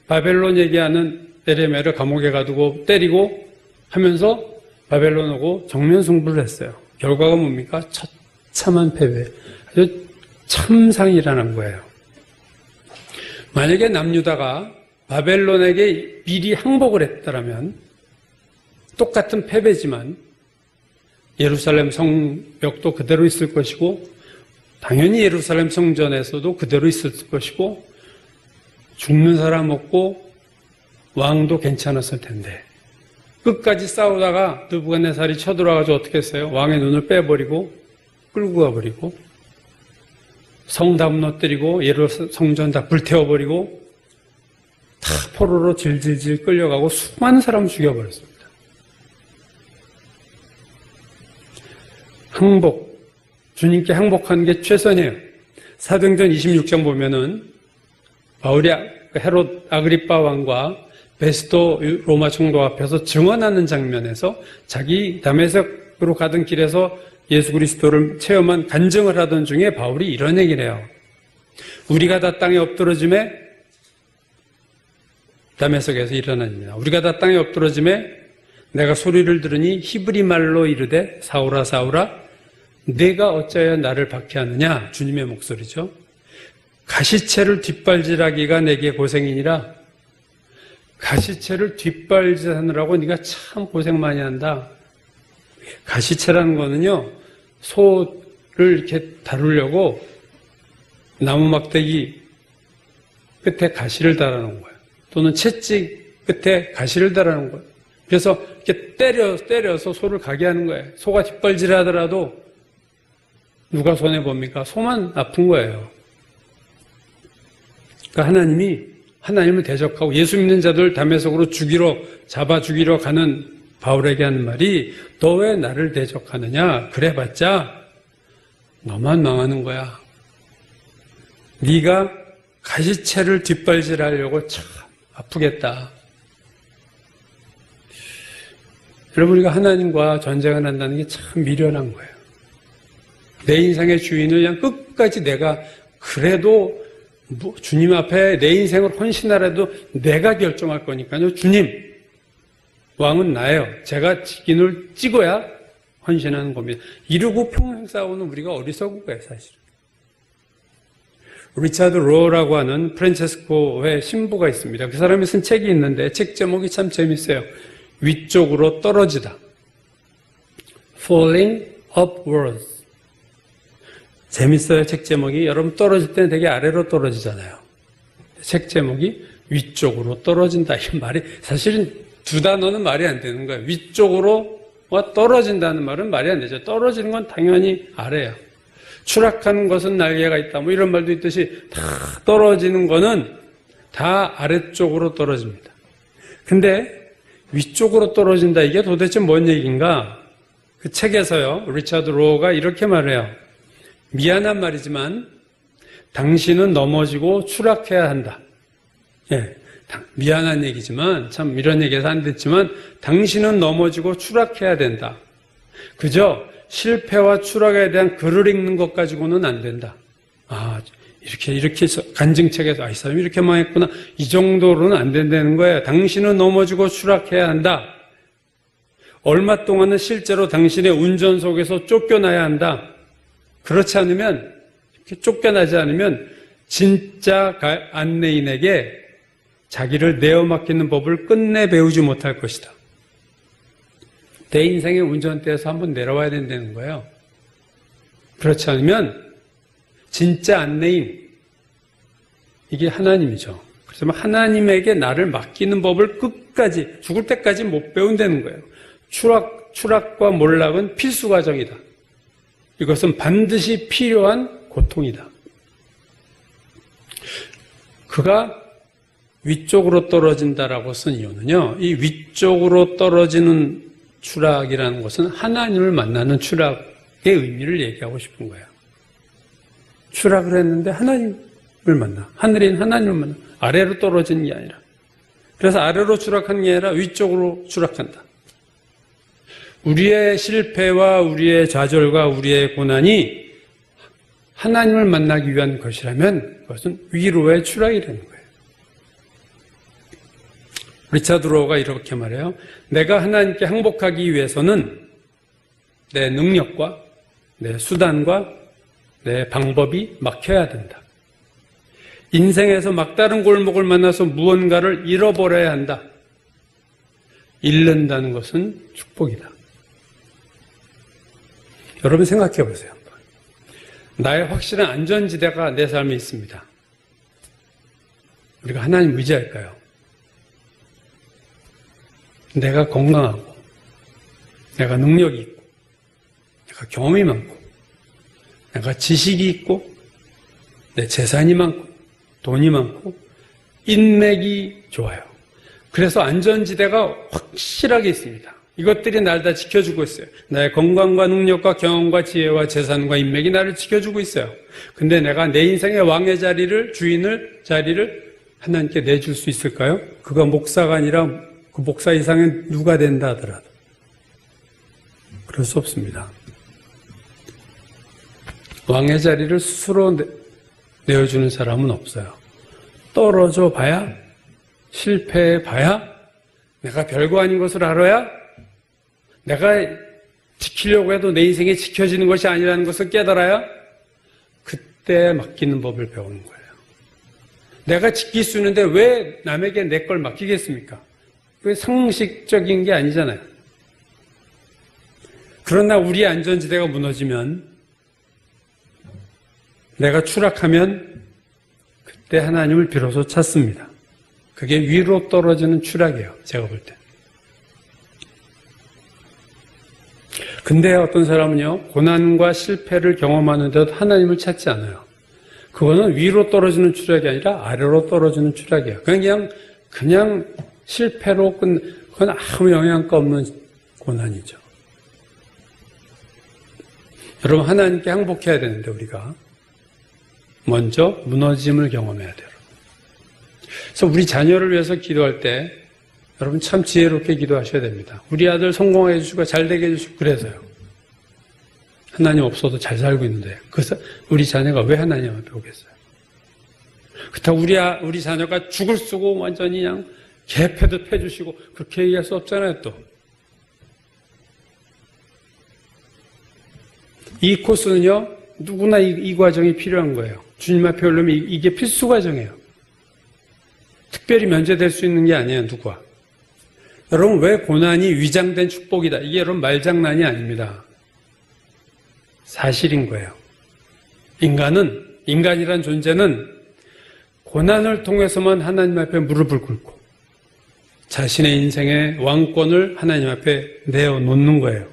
바벨론 얘기하는 예레미야를 감옥에 가두고 때리고 하면서 바벨론 오고 정면 승부를 했어요. 결과가 뭡니까? 처참한 패배. 아주 참상이 일어난 거예요. 만약에 남유다가 바벨론에게 미리 항복을 했다면 똑같은 패배지만 예루살렘 성벽도 그대로 있을 것이고 당연히 예루살렘 성전에서도 그대로 있을 것이고 죽는 사람 없고 왕도 괜찮았을 텐데 끝까지 싸우다가 느부갓네살이 쳐들어와가지고 어떻게 했어요? 왕의 눈을 빼버리고 끌고 가버리고 성 다 무너뜨리고 예루살렘 성전 다 불태워버리고 다 포로로 질질질 끌려가고 수많은 사람 죽여버렸습니다. 항복, 주님께 항복하는 게 최선이에요. 사도행전 26장 보면은 바울이 헤롯 아그리빠 왕과 베스토 로마 총독 앞에서 증언하는 장면에서 자기 다메섹으로 가던 길에서 예수 그리스도를 체험한 간증을 하던 중에 바울이 이런 얘기를 해요. 우리가 다 땅에 엎드러짐에 다메섹에서 일어난 일이다. 우리가 다 땅에 엎드러짐에 내가 소리를 들으니 히브리 말로 이르되 사울아 사울아 내가 어찌하여 나를 박해하느냐. 주님의 목소리죠. 가시채를 뒷발질하기가 내게 고생이니라. 가시채를 뒷발질하느라고 네가 참 고생 많이 한다. 가시채라는 거는요, 소를 이렇게 다루려고 나무 막대기 끝에 가시를 달아놓은 거예요. 또는 채찍 끝에 가시를 달아놓은 거예요. 그래서 이렇게 때려서 소를 가게 하는 거예요. 소가 뒷발질하더라도 누가 손해봅니까? 소만 아픈 거예요. 그러니까 하나님을 대적하고 예수 믿는 자들 다메섹으로 잡아 죽이러 가는 바울에게 하는 말이 너 왜 나를 대적하느냐? 그래봤자 너만 망하는 거야. 네가 가시채를 뒷발질하려고 참 아프겠다. 여러분 우리가 하나님과 전쟁을 한다는 게 참 미련한 거예요. 내 인생의 주인을 그냥 끝까지 내가 그래도 주님 앞에 내 인생을 헌신하라도 내가 결정할 거니까요. 주님, 왕은 나예요. 제가 직인을 찍어야 헌신하는 겁니다. 이러고 평생 싸우는 우리가 어리석은 거예요, 사실은. 리차드 로라고 하는 프란체스코의 신부가 있습니다. 그 사람이 쓴 책이 있는데 책 제목이 참 재밌어요. 위쪽으로 떨어지다. Falling upwards. 재밌어요, 책 제목이. 여러분 떨어질 때는 되게 아래로 떨어지잖아요. 책 제목이 위쪽으로 떨어진다. 이 말이 사실은 두 단어는 말이 안 되는 거예요. 위쪽으로 떨어진다는 말은 말이 안 되죠. 떨어지는 건 당연히 아래예요. 추락하는 것은 날개가 있다. 뭐 이런 말도 있듯이 다 떨어지는 거는 다 아래쪽으로 떨어집니다. 근데 위쪽으로 떨어진다. 이게 도대체 뭔 얘기인가? 그 책에서요, 리차드 로가 이렇게 말해요. 미안한 말이지만 당신은 넘어지고 추락해야 한다. 예, 미안한 얘기지만 참 이런 얘기해서 안 됐지만 당신은 넘어지고 추락해야 된다. 그저 실패와 추락에 대한 글을 읽는 것 가지고는 안 된다. 아, 이렇게 해서 간증책에서 이 사람이 이렇게 망했구나. 이 정도로는 안 된다는 거예요. 당신은 넘어지고 추락해야 한다. 얼마 동안은 실제로 당신의 운전 속에서 쫓겨나야 한다. 그렇지 않으면, 이렇게 쫓겨나지 않으면 진짜 안내인에게 자기를 내어 맡기는 법을 끝내 배우지 못할 것이다. 내 인생의 운전대에서 한번 내려와야 된다는 거예요. 그렇지 않으면 진짜 안내인, 이게 하나님이죠. 그래서 하나님에게 나를 맡기는 법을 끝까지, 죽을 때까지 못 배운다는 거예요. 추락과 몰락은 필수 과정이다. 이것은 반드시 필요한 고통이다. 그가 위쪽으로 떨어진다라고 쓴 이유는요, 이 위쪽으로 떨어지는 추락이라는 것은 하나님을 만나는 추락의 의미를 얘기하고 싶은 거예요. 추락을 했는데 하나님을 만나. 하늘에 있는 하나님을 만나. 아래로 떨어지는 게 아니라. 그래서 아래로 추락하는 게 아니라 위쪽으로 추락한다. 우리의 실패와 우리의 좌절과 우리의 고난이 하나님을 만나기 위한 것이라면 그것은 위로의 추락이라는 거예요. 리차드 로우가 이렇게 말해요. 내가 하나님께 항복하기 위해서는 내 능력과 내 수단과 내 방법이 막혀야 된다. 인생에서 막다른 골목을 만나서 무언가를 잃어버려야 한다. 잃는다는 것은 축복이다. 여러분 생각해 보세요. 나의 확실한 안전지대가 내 삶에 있습니다. 우리가 하나님 의지할까요? 내가 건강하고, 내가 능력이 있고, 내가 경험이 많고, 내가 지식이 있고, 내 재산이 많고, 돈이 많고, 인맥이 좋아요. 그래서 안전지대가 확실하게 있습니다. 이것들이 나를 다 지켜주고 있어요. 나의 건강과 능력과 경험과 지혜와 재산과 인맥이 나를 지켜주고 있어요. 근데 내가 내 인생의 왕의 자리를, 자리를 하나님께 내줄 수 있을까요? 그가 목사가 아니라 그 목사 이상은 누가 된다 하더라도. 그럴 수 없습니다. 왕의 자리를 스스로 내어주는 사람은 없어요. 떨어져 봐야, 실패해 봐야, 내가 별거 아닌 것을 알아야, 내가 지키려고 해도 내 인생에 지켜지는 것이 아니라는 것을 깨달아야 그때 맡기는 법을 배우는 거예요. 내가 지킬 수 있는데 왜 남에게 내 걸 맡기겠습니까? 그게 상식적인 게 아니잖아요. 그러나 우리의 안전지대가 무너지면, 내가 추락하면 그때 하나님을 비로소 찾습니다. 그게 위로 떨어지는 추락이에요. 제가 볼 때. 근데 어떤 사람은요, 고난과 실패를 경험하는데도 하나님을 찾지 않아요. 그거는 위로 떨어지는 추락이 아니라 아래로 떨어지는 추락이에요. 그냥 실패로 그건 아무 영향가 없는 고난이죠. 여러분, 하나님께 항복해야 되는데 우리가 먼저 무너짐을 경험해야 돼요. 그래서 우리 자녀를 위해서 기도할 때 여러분 참 지혜롭게 기도하셔야 됩니다. 우리 아들 성공해 주시고 잘 되게 해주시고 그래서요. 하나님 없어도 잘 살고 있는데 그래서 우리 자녀가 왜 하나님 앞에 오겠어요? 그렇다고 우리 자녀가 죽을 쓰고 완전히 그냥 개패듯 해주시고 그렇게 얘기할 수 없잖아요. 또 이 코스는요 누구나 이 과정이 필요한 거예요. 주님 앞에 오려면 이게 필수 과정이에요. 특별히 면제될 수 있는 게 아니에요. 누구와. 여러분 왜 고난이 위장된 축복이다. 이게 여러분 말장난이 아닙니다. 사실인 거예요. 인간이란 존재는 고난을 통해서만 하나님 앞에 무릎을 꿇고 자신의 인생의 왕권을 하나님 앞에 내어놓는 거예요.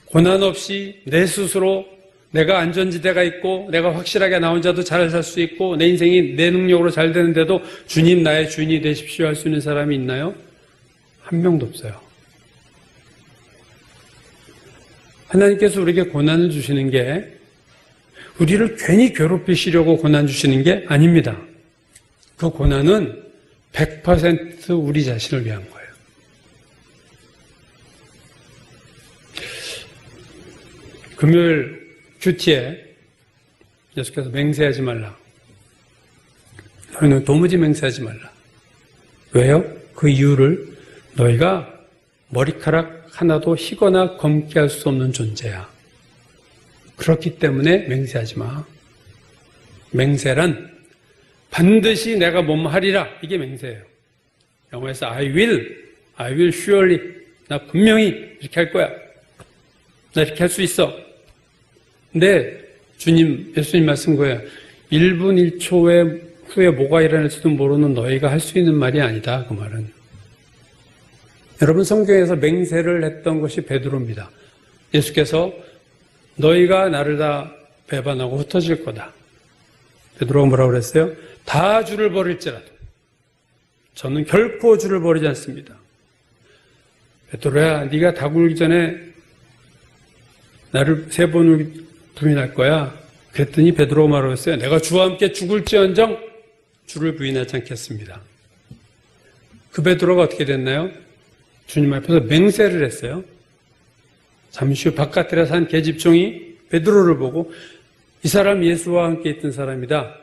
고난 없이 내 스스로 내가 안전지대가 있고 내가 확실하게 나 혼자도 잘 살 수 있고 내 인생이 내 능력으로 잘 되는데도 주님 나의 주인이 되십시오 할 수 있는 사람이 있나요? 한 명도 없어요. 하나님께서 우리에게 고난을 주시는 게 우리를 괜히 괴롭히시려고 고난 주시는 게 아닙니다. 그 고난은 100% 우리 자신을 위한 거예요. 금요일 큐티에 예수께서 맹세하지 말라. 너희는 도무지 맹세하지 말라. 왜요? 그 이유를 너희가 머리카락 하나도 희거나 검게 할 수 없는 존재야. 그렇기 때문에 맹세하지 마. 맹세란 반드시 내가 뭐뭐 하리라. 이게 맹세예요. 영어에서 I will surely. 나 분명히 이렇게 할 거야. 나 이렇게 할 수 있어. 근데 예수님 말씀 거예요. 1분 1초 후에 뭐가 일어날지도 모르는 너희가 할 수 있는 말이 아니다. 그 말은. 여러분 성경에서 맹세를 했던 것이 베드로입니다. 예수께서 너희가 나를 다 배반하고 흩어질 거다. 베드로가 뭐라고 그랬어요? 다 주를 버릴지라도 저는 결코 주를 버리지 않습니다. 베드로야, 네가 다 굴기 전에 나를 3번을 부인할 거야. 그랬더니 베드로가 말하고 있어요. 내가 주와 함께 죽을지언정 주를 부인하지 않겠습니다. 그 베드로가 어떻게 됐나요? 주님 앞에서 맹세를 했어요. 잠시 후 바깥에 산 계집종이 베드로를 보고 이 사람 예수와 함께 있던 사람이다.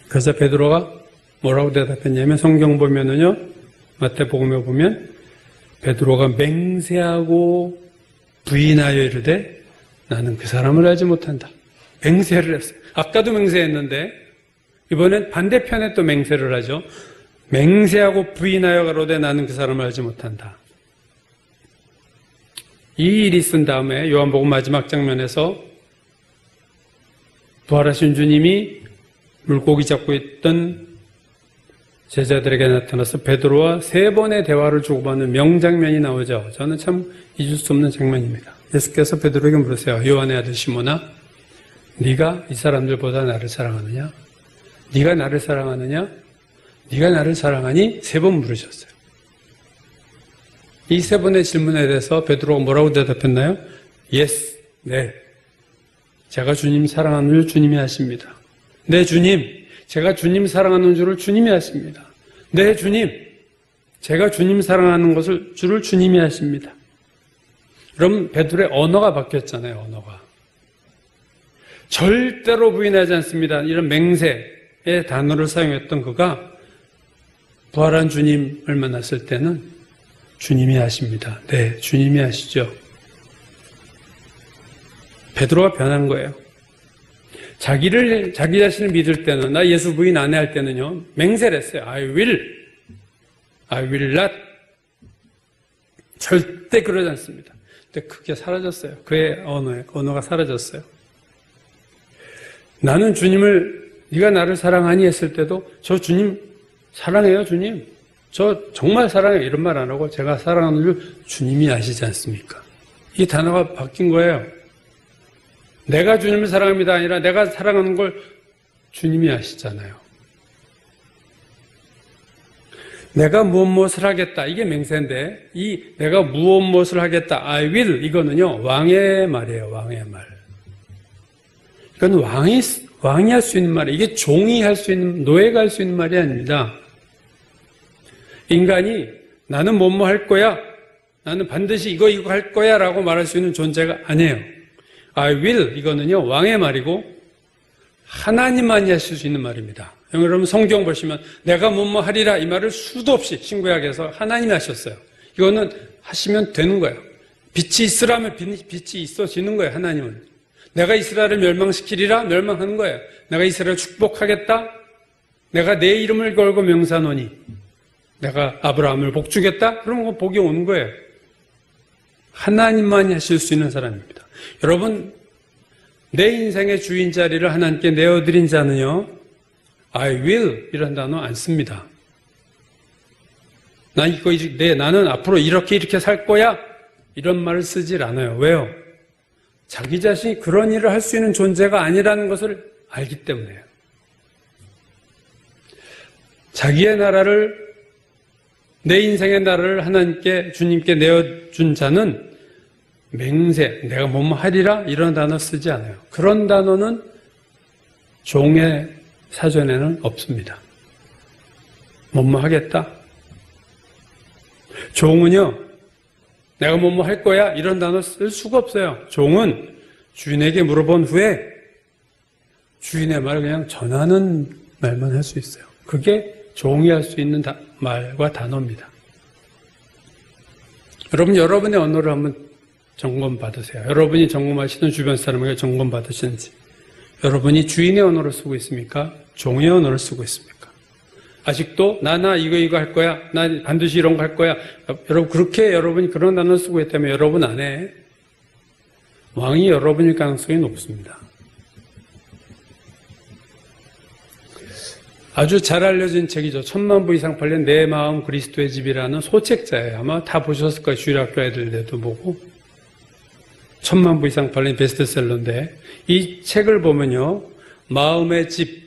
그래서 베드로가 뭐라고 대답했냐면 성경 보면은요, 마태복음에 보면 베드로가 맹세하고 부인하여 이르되 나는 그 사람을 알지 못한다. 맹세를 했어요. 아까도 맹세했는데 이번엔 반대편에 또 맹세를 하죠. 맹세하고 부인하여 가로되 나는 그 사람을 알지 못한다. 이 일이 있은 다음에 요한복음 마지막 장면에서 부활하신 주님이 물고기 잡고 있던 제자들에게 나타나서 베드로와 3번의 대화를 주고받는 명장면이 나오죠. 저는 참 잊을 수 없는 장면입니다. 예수께서 베드로에게 물으세요. 요한의 아들 시몬아, 네가 이 사람들보다 나를 사랑하느냐? 네가 나를 사랑하느냐? 네가 나를 사랑하니? 3번 물으셨어요. 이 3번의 질문에 대해서 베드로가 뭐라고 대답했나요? Yes, 네. 제가 주님 사랑하는 줄 주님이 아십니다. 네, 주님. 제가 주님 사랑하는 줄을 주님이 아십니다. 네, 주님. 제가 주님 사랑하는 것을 줄을 주님이 아십니다. 그럼 베드로의 언어가 바뀌었잖아요, 언어가. 절대로 부인하지 않습니다. 이런 맹세의 단어를 사용했던 그가 부활한 주님을 만났을 때는 주님이 아십니다. 네, 주님이 아시죠. 베드로가 변한 거예요. 자기 자신을 믿을 때는, 나 예수 부인 안 해 할 때는요, 맹세를 했어요. I will not. 절대 그러지 않습니다. 근데 그게 사라졌어요. 그의 언어가 사라졌어요. 나는 주님을, 네가 나를 사랑하니 했을 때도, 저 주님 사랑해요, 주님. 저 정말 사랑해요. 이런 말 안 하고, 제가 사랑하는 줄 주님이 아시지 않습니까? 이 단어가 바뀐 거예요. 내가 주님을 사랑합니다 아니라 내가 사랑하는 걸 주님이 아시잖아요. 내가 무엇을 하겠다. 이게 맹세인데 이 내가 무엇을 하겠다. I will 이거는요. 왕의 말이에요. 왕의 말. 이건 왕이 할 수 있는 말이에요. 이게 종이 할 수 있는, 노예가 할 수 있는 말이 아닙니다. 인간이 나는 뭐뭐 할 거야. 나는 반드시 이거 할 거야 라고 말할 수 있는 존재가 아니에요. I will 이거는요 왕의 말이고 하나님만이 하실 수 있는 말입니다. 여러분 성경 보시면 내가 뭐뭐 하리라 이 말을 수도 없이 신구약에서 하나님이 하셨어요. 이거는 하시면 되는 거예요. 빛이 있으라면 빛이 있어지는 거예요. 하나님은. 내가 이스라엘을 멸망시키리라 멸망하는 거예요. 내가 이스라엘을 축복하겠다. 내가 내 이름을 걸고 명사노니 내가 아브라함을 복주겠다. 그러면 복이 오는 거예요. 하나님만이 하실 수 있는 사람입니다. 여러분, 내 인생의 주인 자리를 하나님께 내어드린 자는요, I will 이런 단어 안 씁니다. 나는 앞으로 이렇게 살 거야. 이런 말을 쓰질 않아요. 왜요? 자기 자신이 그런 일을 할 수 있는 존재가 아니라는 것을 알기 때문에요. 자기의 나라를, 내 인생의 나라를 하나님께, 주님께 내어준 자는 맹세, 내가 뭐뭐 하리라 이런 단어 쓰지 않아요. 그런 단어는 종의 사전에는 없습니다. 뭐뭐 하겠다. 종은요, 내가 뭐뭐 할 거야 이런 단어 쓸 수가 없어요. 종은 주인에게 물어본 후에 주인의 말을 그냥 전하는 말만 할 수 있어요. 그게 종이 할 수 있는 말과 단어입니다. 여러분, 여러분의 언어를 한번 점검 받으세요. 여러분이 점검하시는 주변 사람에게 점검 받으시는지. 여러분이 주인의 언어를 쓰고 있습니까? 종의 언어를 쓰고 있습니까? 아직도 나 이거 할 거야. 나 반드시 이런 거 할 거야. 여러분, 그렇게 여러분이 그런 단어를 쓰고 있다면 여러분 안에 왕이 여러분일 가능성이 높습니다. 아주 잘 알려진 책이죠. 1000만 부 이상 팔린 내 마음 그리스도의 집이라는 소책자예요. 아마 다 보셨을 거예요. 주일학교 애들도 보고. 1000만 부 이상 팔린 베스트셀러인데 이 책을 보면요. 마음의 집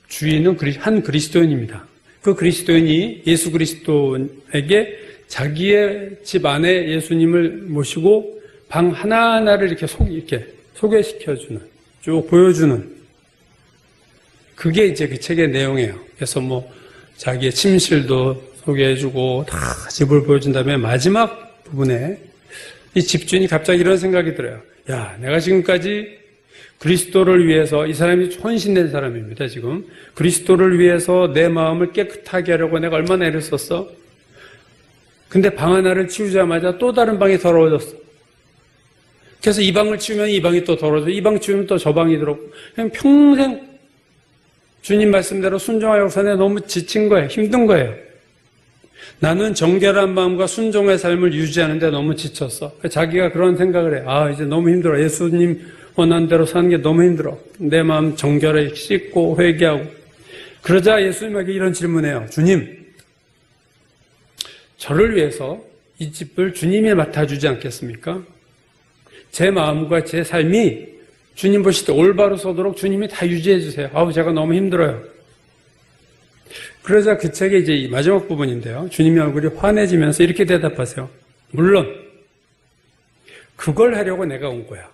주인은 한 그리스도인입니다. 그 그리스도인이 예수 그리스도에게 자기의 집 안에 예수님을 모시고 방 하나하나를 이렇게 소개시켜주는, 쭉 보여주는 그게 이제 그 책의 내용이에요. 그래서 뭐 자기의 침실도 소개해주고 다 집을 보여준 다음에 마지막 부분에 이 집주인이 갑자기 이런 생각이 들어요. 야, 내가 지금까지 그리스도를 위해서, 이 사람이 헌신된 사람입니다, 지금. 그리스도를 위해서 내 마음을 깨끗하게 하려고 내가 얼마나 애를 썼어? 근데 방 하나를 치우자마자 또 다른 방이 더러워졌어. 그래서 이 방을 치우면 이 방이 또 더러워져. 이 방 치우면 또 저 방이 더럽고. 그냥 평생 주님 말씀대로 순종하려고 사는데 너무 지친 거예요. 힘든 거예요. 나는 정결한 마음과 순종의 삶을 유지하는데 너무 지쳤어. 자기가 그런 생각을 해. 아, 이제 너무 힘들어. 예수님 원하는 대로 사는 게 너무 힘들어. 내 마음 정결하게 씻고 회개하고. 그러자 예수님에게 이런 질문해요. 주님, 저를 위해서 이 집을 주님이 맡아주지 않겠습니까? 제 마음과 제 삶이 주님 보실 때 올바로 서도록 주님이 다 유지해 주세요. 아우, 제가 너무 힘들어요. 그러자 그 책의 이제 이 마지막 부분인데요. 주님의 얼굴이 환해지면서 이렇게 대답하세요. 물론 그걸 하려고 내가 온 거야.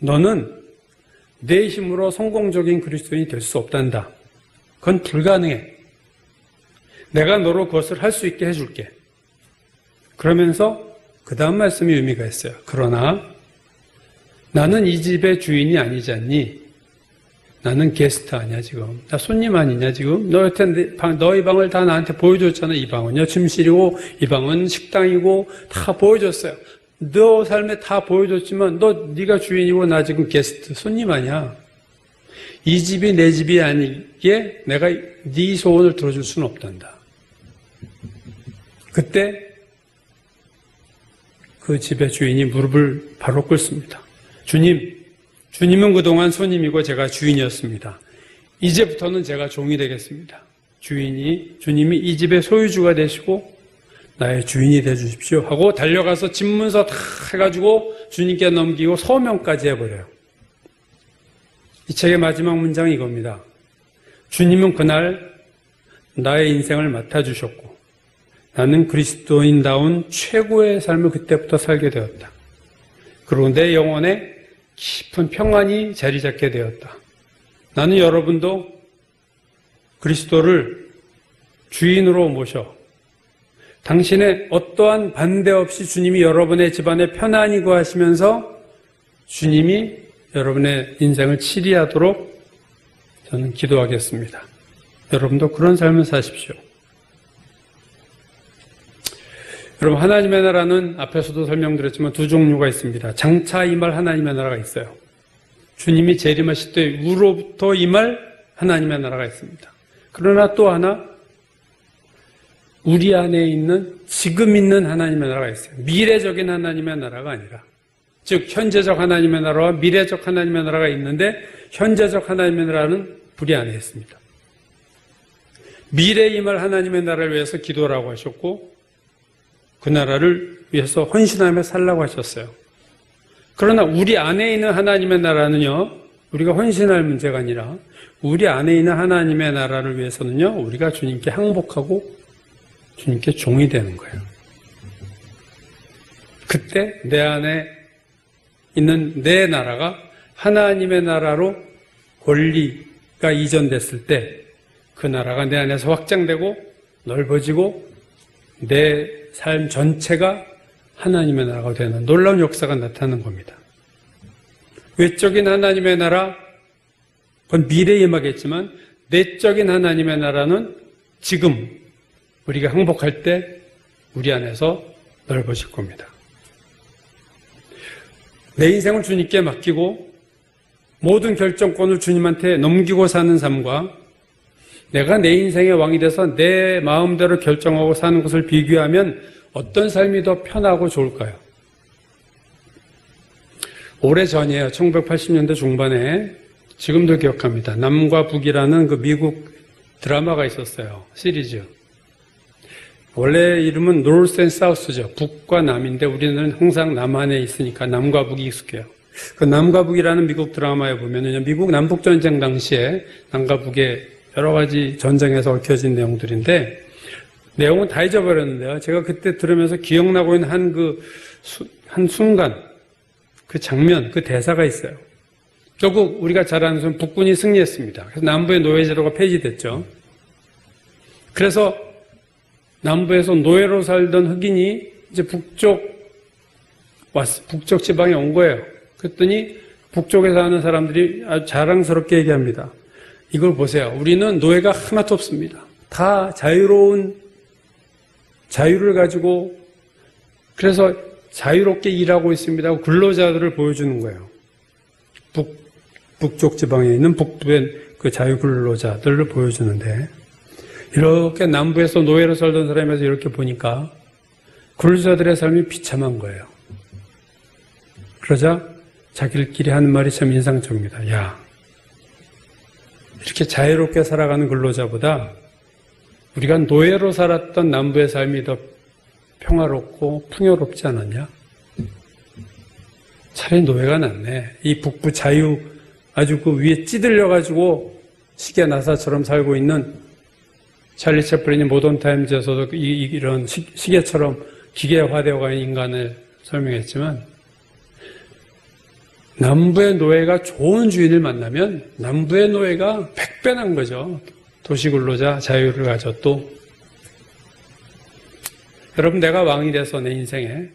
너는 내 힘으로 성공적인 그리스도인이 될 수 없단다. 그건 불가능해. 내가 너로 그것을 할 수 있게 해줄게. 그러면서 그 다음 말씀이 의미가 있어요. 그러나 나는 이 집의 주인이 아니지 않니? 나는 게스트 아니야 지금. 나 손님 아니냐 지금? 너희 방을 다 나한테 보여줬잖아. 이 방은요 침실이고 이 방은 식당이고 다 보여줬어요. 너 삶에 다 보여줬지만 네가 주인이고 나 지금 게스트 손님 아니야. 이 집이 내 집이 아니기에 내가 네 소원을 들어줄 수는 없단다. 그때 그 집의 주인이 무릎을 바로 꿇습니다. 주님은 그동안 손님이고 제가 주인이었습니다. 이제부터는 제가 종이 되겠습니다. 주님이 이 집의 소유주가 되시고 나의 주인이 되주십시오 하고 달려가서 집문서 다 해가지고 주님께 넘기고 서명까지 해버려요. 이 책의 마지막 문장이 이겁니다. 주님은 그날 나의 인생을 맡아주셨고 나는 그리스도인다운 최고의 삶을 그때부터 살게 되었다. 그리고 내 영혼에 깊은 평안이 자리 잡게 되었다. 나는 여러분도 그리스도를 주인으로 모셔 당신의 어떠한 반대 없이 주님이 여러분의 집안에 편안히 거하시면서 주님이 여러분의 인생을 치리하도록 저는 기도하겠습니다. 여러분도 그런 삶을 사십시오. 여러분, 하나님의 나라는 앞에서도 설명드렸지만 두 종류가 있습니다. 장차 임할 하나님의 나라가 있어요. 주님이 재림하실 때 우로부터 임할 하나님의 나라가 있습니다. 그러나 또 하나 우리 안에 있는 지금 있는 하나님의 나라가 있어요. 미래적인 하나님의 나라가 아니라 즉 현재적 하나님의 나라와 미래적 하나님의 나라가 있는데 현재적 하나님의 나라는 우리 안에 있습니다. 미래에 임할 하나님의 나라를 위해서 기도라고 하셨고 그 나라를 위해서 헌신하며 살라고 하셨어요. 그러나 우리 안에 있는 하나님의 나라는요, 우리가 헌신할 문제가 아니라 우리 안에 있는 하나님의 나라를 위해서는요, 우리가 주님께 항복하고 주님께 종이 되는 거예요. 그때 내 안에 있는 내 나라가 하나님의 나라로 권리가 이전됐을 때 그 나라가 내 안에서 확장되고 넓어지고 내 삶 전체가 하나님의 나라가 되는 놀라운 역사가 나타나는 겁니다. 외적인 하나님의 나라, 그건 미래에 임하겠지만 내적인 하나님의 나라는 지금 우리가 항복할 때 우리 안에서 넓어질 겁니다. 내 인생을 주님께 맡기고 모든 결정권을 주님한테 넘기고 사는 삶과 내가 내 인생의 왕이 돼서 내 마음대로 결정하고 사는 것을 비교하면 어떤 삶이 더 편하고 좋을까요? 오래전이에요. 1980년대 중반에 지금도 기억합니다. 남과 북이라는 그 미국 드라마가 있었어요. 시리즈. 원래 이름은 North and South죠. 북과 남인데 우리는 항상 남한에 있으니까 남과 북이 익숙해요. 그 남과 북이라는 미국 드라마에 보면은 미국 남북전쟁 당시에 남과 북의 여러 가지 전쟁에서 얽혀진 내용들인데 내용은 다 잊어버렸는데요. 제가 그때 들으면서 기억나고 있는 한 순간 그 장면, 그 대사가 있어요. 결국 우리가 잘 아는 것은 북군이 승리했습니다. 그래서 남부의 노예제도가 폐지됐죠. 그래서 남부에서 노예로 살던 흑인이 이제 북쪽 지방에 온 거예요. 그랬더니 북쪽에 사는 사람들이 아주 자랑스럽게 얘기합니다. 이걸 보세요. 우리는 노예가 하나도 없습니다. 다 자유로운 자유를 가지고 그래서 자유롭게 일하고 있습니다 하고 근로자들을 보여주는 거예요. 북쪽 지방에 있는 북부의 그 자유 근로자들을 보여주는데 이렇게 남부에서 노예로 살던 사람에서 이렇게 보니까 근로자들의 삶이 비참한 거예요. 그러자 자기들끼리 하는 말이 참 인상적입니다. 야, 이렇게 자유롭게 살아가는 근로자보다 우리가 노예로 살았던 남부의 삶이 더 평화롭고 풍요롭지 않았냐? 차라리 노예가 낫네. 이 북부 자유 아주 그 위에 찌들려가지고 시계 나사처럼 살고 있는 찰리 채플린이 모던 타임즈에서도 이런 시계처럼 기계화되어가는 인간을 설명했지만 남부의 노예가 좋은 주인을 만나면 남부의 노예가 100배 난 거죠. 도시근로자 자유를 가졌도. 여러분 내가 왕이 돼서 내 인생에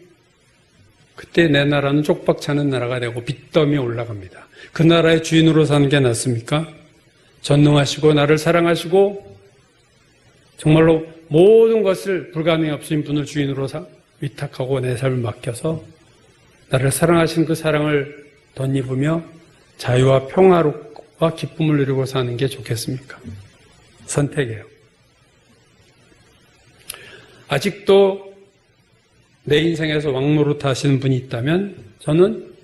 그때 내 나라는 쪽박차는 나라가 되고 빚더미에 올라갑니다. 그 나라의 주인으로 사는 게 낫습니까? 전능하시고 나를 사랑하시고 정말로 모든 것을 불가능이 없으신 분을 주인으로 위탁하고 내 삶을 맡겨서 나를 사랑하신 그 사랑을 덧입으며 자유와 평화와 기쁨을 누리고 사는 게 좋겠습니까? 선택이에요. 아직도 내 인생에서 왕노릇 하시는 분이 있다면 저는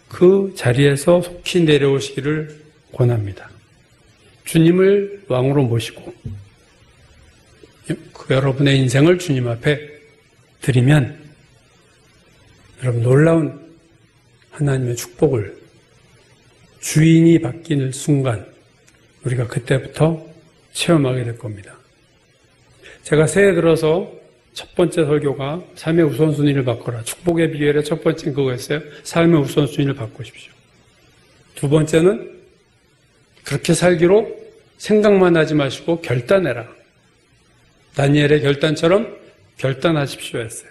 그 자리에서 속히 내려오시기를 권합니다. 주님을 왕으로 모시고 그 여러분의 인생을 주님 앞에 드리면 여러분 놀라운 하나님의 축복을 주인이 바뀌는 순간 우리가 그때부터 체험하게 될 겁니다. 제가 새해 들어서 첫 번째 설교가 삶의 우선순위를 바꿔라. 축복의 비결의 첫 번째는 그거였어요. 삶의 우선순위를 바꾸십시오. 두 번째는 그렇게 살기로 생각만 하지 마시고 결단해라. 다니엘의 결단처럼 결단하십시오 했어요.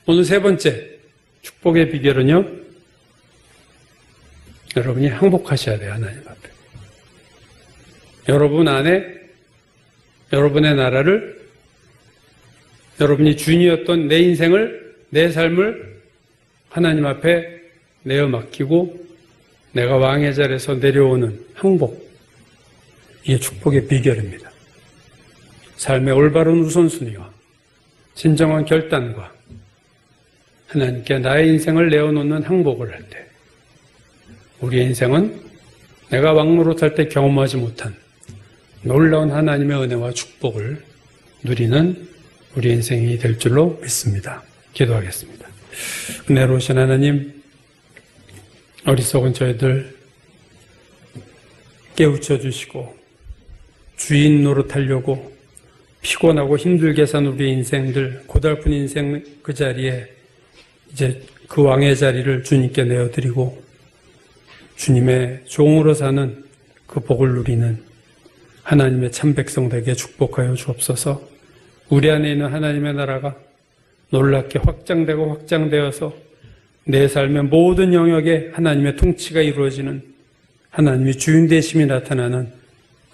오늘 세 번째 축복의 비결은요. 여러분이 항복하셔야 돼요. 하나님 앞에. 여러분 안에 여러분의 나라를 여러분이 주인이었던 내 인생을 내 삶을 하나님 앞에 내어 맡기고 내가 왕의 자리에서 내려오는 항복. 이게 축복의 비결입니다. 삶의 올바른 우선순위와 진정한 결단과 하나님께 나의 인생을 내어놓는 항복을 할 때 우리의 인생은 내가 왕노릇할 때 경험하지 못한 놀라운 하나님의 은혜와 축복을 누리는 우리 인생이 될 줄로 믿습니다. 기도하겠습니다. 은혜로우신 하나님, 어리석은 저희들 깨우쳐 주시고 주인 노릇하려고 피곤하고 힘들게 산 우리 인생들, 고달픈 인생 그 자리에 이제 그 왕의 자리를 주님께 내어드리고 주님의 종으로 사는 그 복을 누리는 하나님의 참 백성 되게 축복하여 주옵소서. 우리 안에 있는 하나님의 나라가 놀랍게 확장되고 확장되어서 내 삶의 모든 영역에 하나님의 통치가 이루어지는 하나님의 주인 되심이 나타나는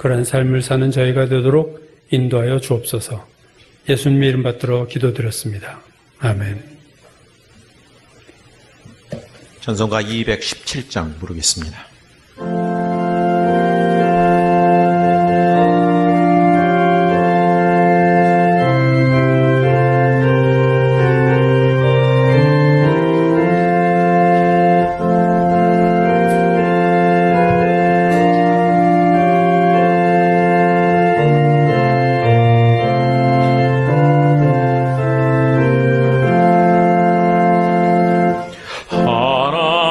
그러한 삶을 사는 저희가 되도록 인도하여 주옵소서. 예수님의 이름 받들어 기도드렸습니다. 아멘. 찬송가 217장 부르겠습니다.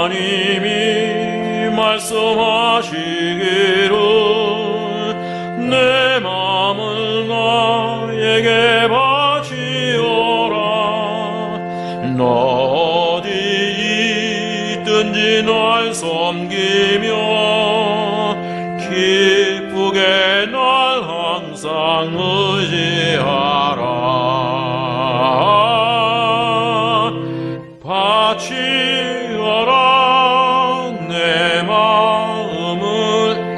하나님이 말씀하시기를 내 마음을 나에게 바치어라. 나 어디 있든지 날 섬기며 기쁘게 날 항상 의지하라. 바치어라 내 마음을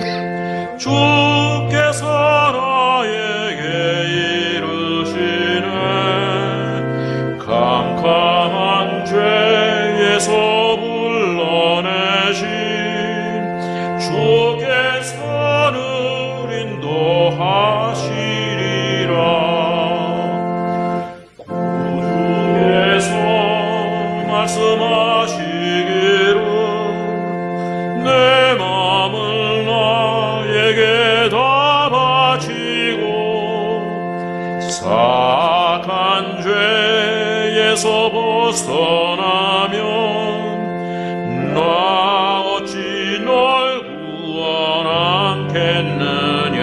주께서 나에게 이르시네. 캄캄한 죄에서 불러내신 주께서는 인도하시리라. 구주께서 말씀하시기를 내 마음을 나에게 다 바치고 사악한 죄에서 벗어나면 나 어찌 널 구원하겠느냐.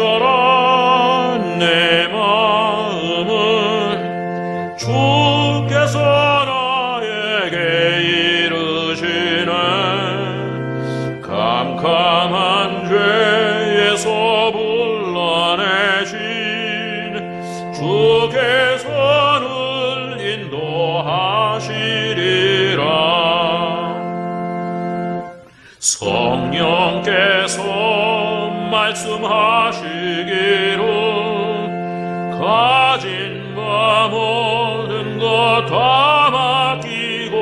바치어라 내 마음을 주께서 나에게 이르시네. 캄캄한 죄에서 불러내신 주께서는 인도하시리라. 성령께서 말씀하시기를 가진 바 모든 것 다 맡기고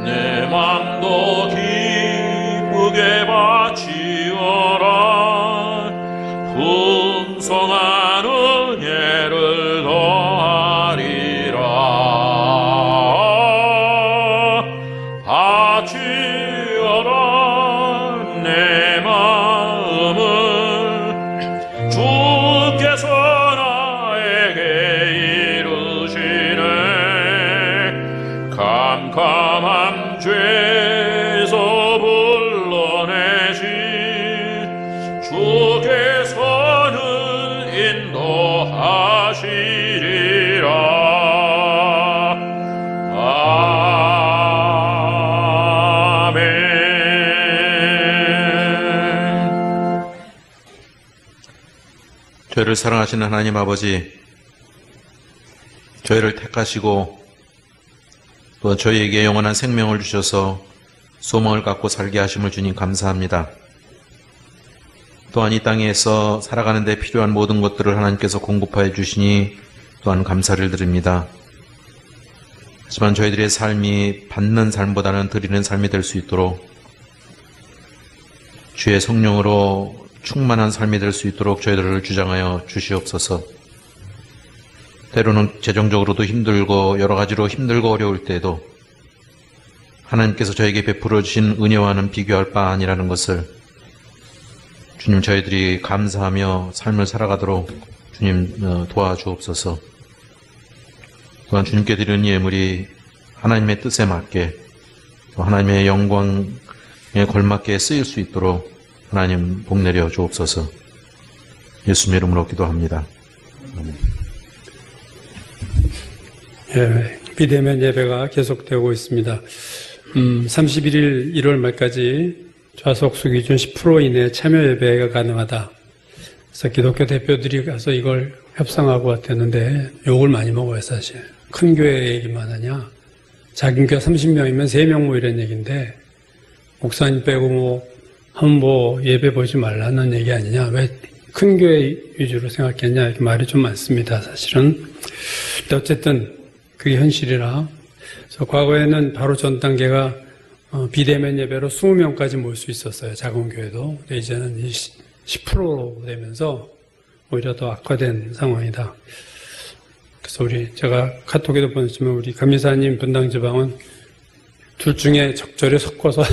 내 맘도 기쁘게 바치어라. 풍성한 은혜를 더하리라. 바치어라 내 마음을 주께서 나에게 이르시네. 캄캄한 죄에서 불러내신 주께서는 인도하시리라. 아멘. 저희를 사랑하시는 하나님 아버지, 저희를 택하시고 또 저희에게 영원한 생명을 주셔서 소망을 갖고 살게 하심을 주님 감사합니다. 또한 이 땅에서 살아가는 데 필요한 모든 것들을 하나님께서 공급하여 주시니 또한 감사를 드립니다. 하지만 저희들의 삶이 받는 삶보다는 드리는 삶이 될 수 있도록 주의 성령으로 충만한 삶이 될 수 있도록 저희들을 주장하여 주시옵소서. 때로는 재정적으로도 힘들고 여러 가지로 힘들고 어려울 때에도 하나님께서 저에게 베풀어 주신 은혜와는 비교할 바 아니라는 것을 주님 저희들이 감사하며 삶을 살아가도록 주님 도와주옵소서. 또한 주님께 드리는 예물이 하나님의 뜻에 맞게 또 하나님의 영광에 걸맞게 쓰일 수 있도록 하나님 복 내려 주옵소서. 예수님 이름으로 기도합니다. 아멘. 예, 비대면 예배가 계속되고 있습니다. 31일 1월 말까지 좌석수 기준 10% 이내 참여 예배가 가능하다. 그래서 기독교 대표들이 가서 이걸 협상하고 왔다는데 욕을 많이 먹어요, 사실. 큰 교회 얘기만 하냐? 작은 교회 30명이면 3명 모이라는 얘기인데, 목사님 빼고 예배 보지 말라는 얘기 아니냐. 왜 큰 교회 위주로 생각했냐. 이렇게 말이 좀 많습니다, 사실은. 근데 어쨌든 그게 현실이라. 그래서 과거에는 바로 전 단계가 비대면 예배로 20명까지 모일 수 있었어요, 작은 교회도. 근데 이제는 10% 되면서 오히려 더 악화된 상황이다. 그래서 제가 카톡에도 보냈지만 우리 감리사님 분당 지방은 둘 중에 적절히 섞어서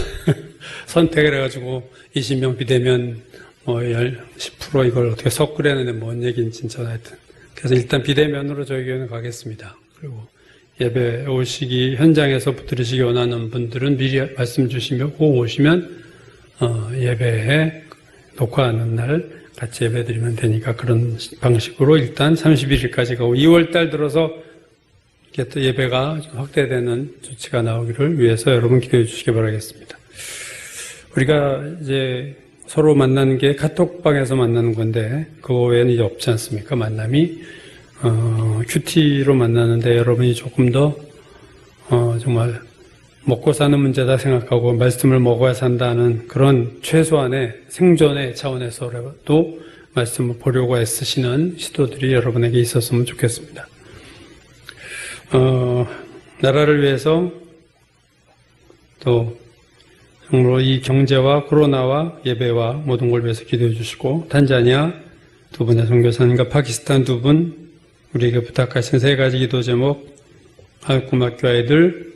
선택을 해가지고 20명 비대면 10% 이걸 어떻게 섞으려는데 뭔 얘기인지 진짜 하여튼. 그래서 일단 비대면으로 저희 교회는 가겠습니다. 그리고 예배 오시기 현장에서 들으시기 원하는 분들은 미리 말씀 주시면 꼭 오시면 예배에 녹화하는 날 같이 예배 드리면 되니까 그런 방식으로 일단 31일까지 가고 2월달 들어서 이게 또 예배가 좀 확대되는 조치가 나오기를 위해서 여러분 기도해 주시기 바라겠습니다. 우리가 이제 서로 만나는 게 카톡방에서 만나는 건데 그거 외에는 이제 없지 않습니까? 만남이 큐티로 만나는데 여러분이 조금 더 정말 먹고 사는 문제다 생각하고 말씀을 먹어야 산다는 그런 최소한의 생존의 차원에서라도 말씀을 보려고 애쓰시는 시도들이 여러분에게 있었으면 좋겠습니다. 나라를 위해서 또 정말로 이 경제와 코로나와 예배와 모든 걸 위해서 기도해 주시고 탄자니아 두 분의 선교사님과 파키스탄 두 분 우리에게 부탁하신 3가지 기도 제목 한국고등학교 아이들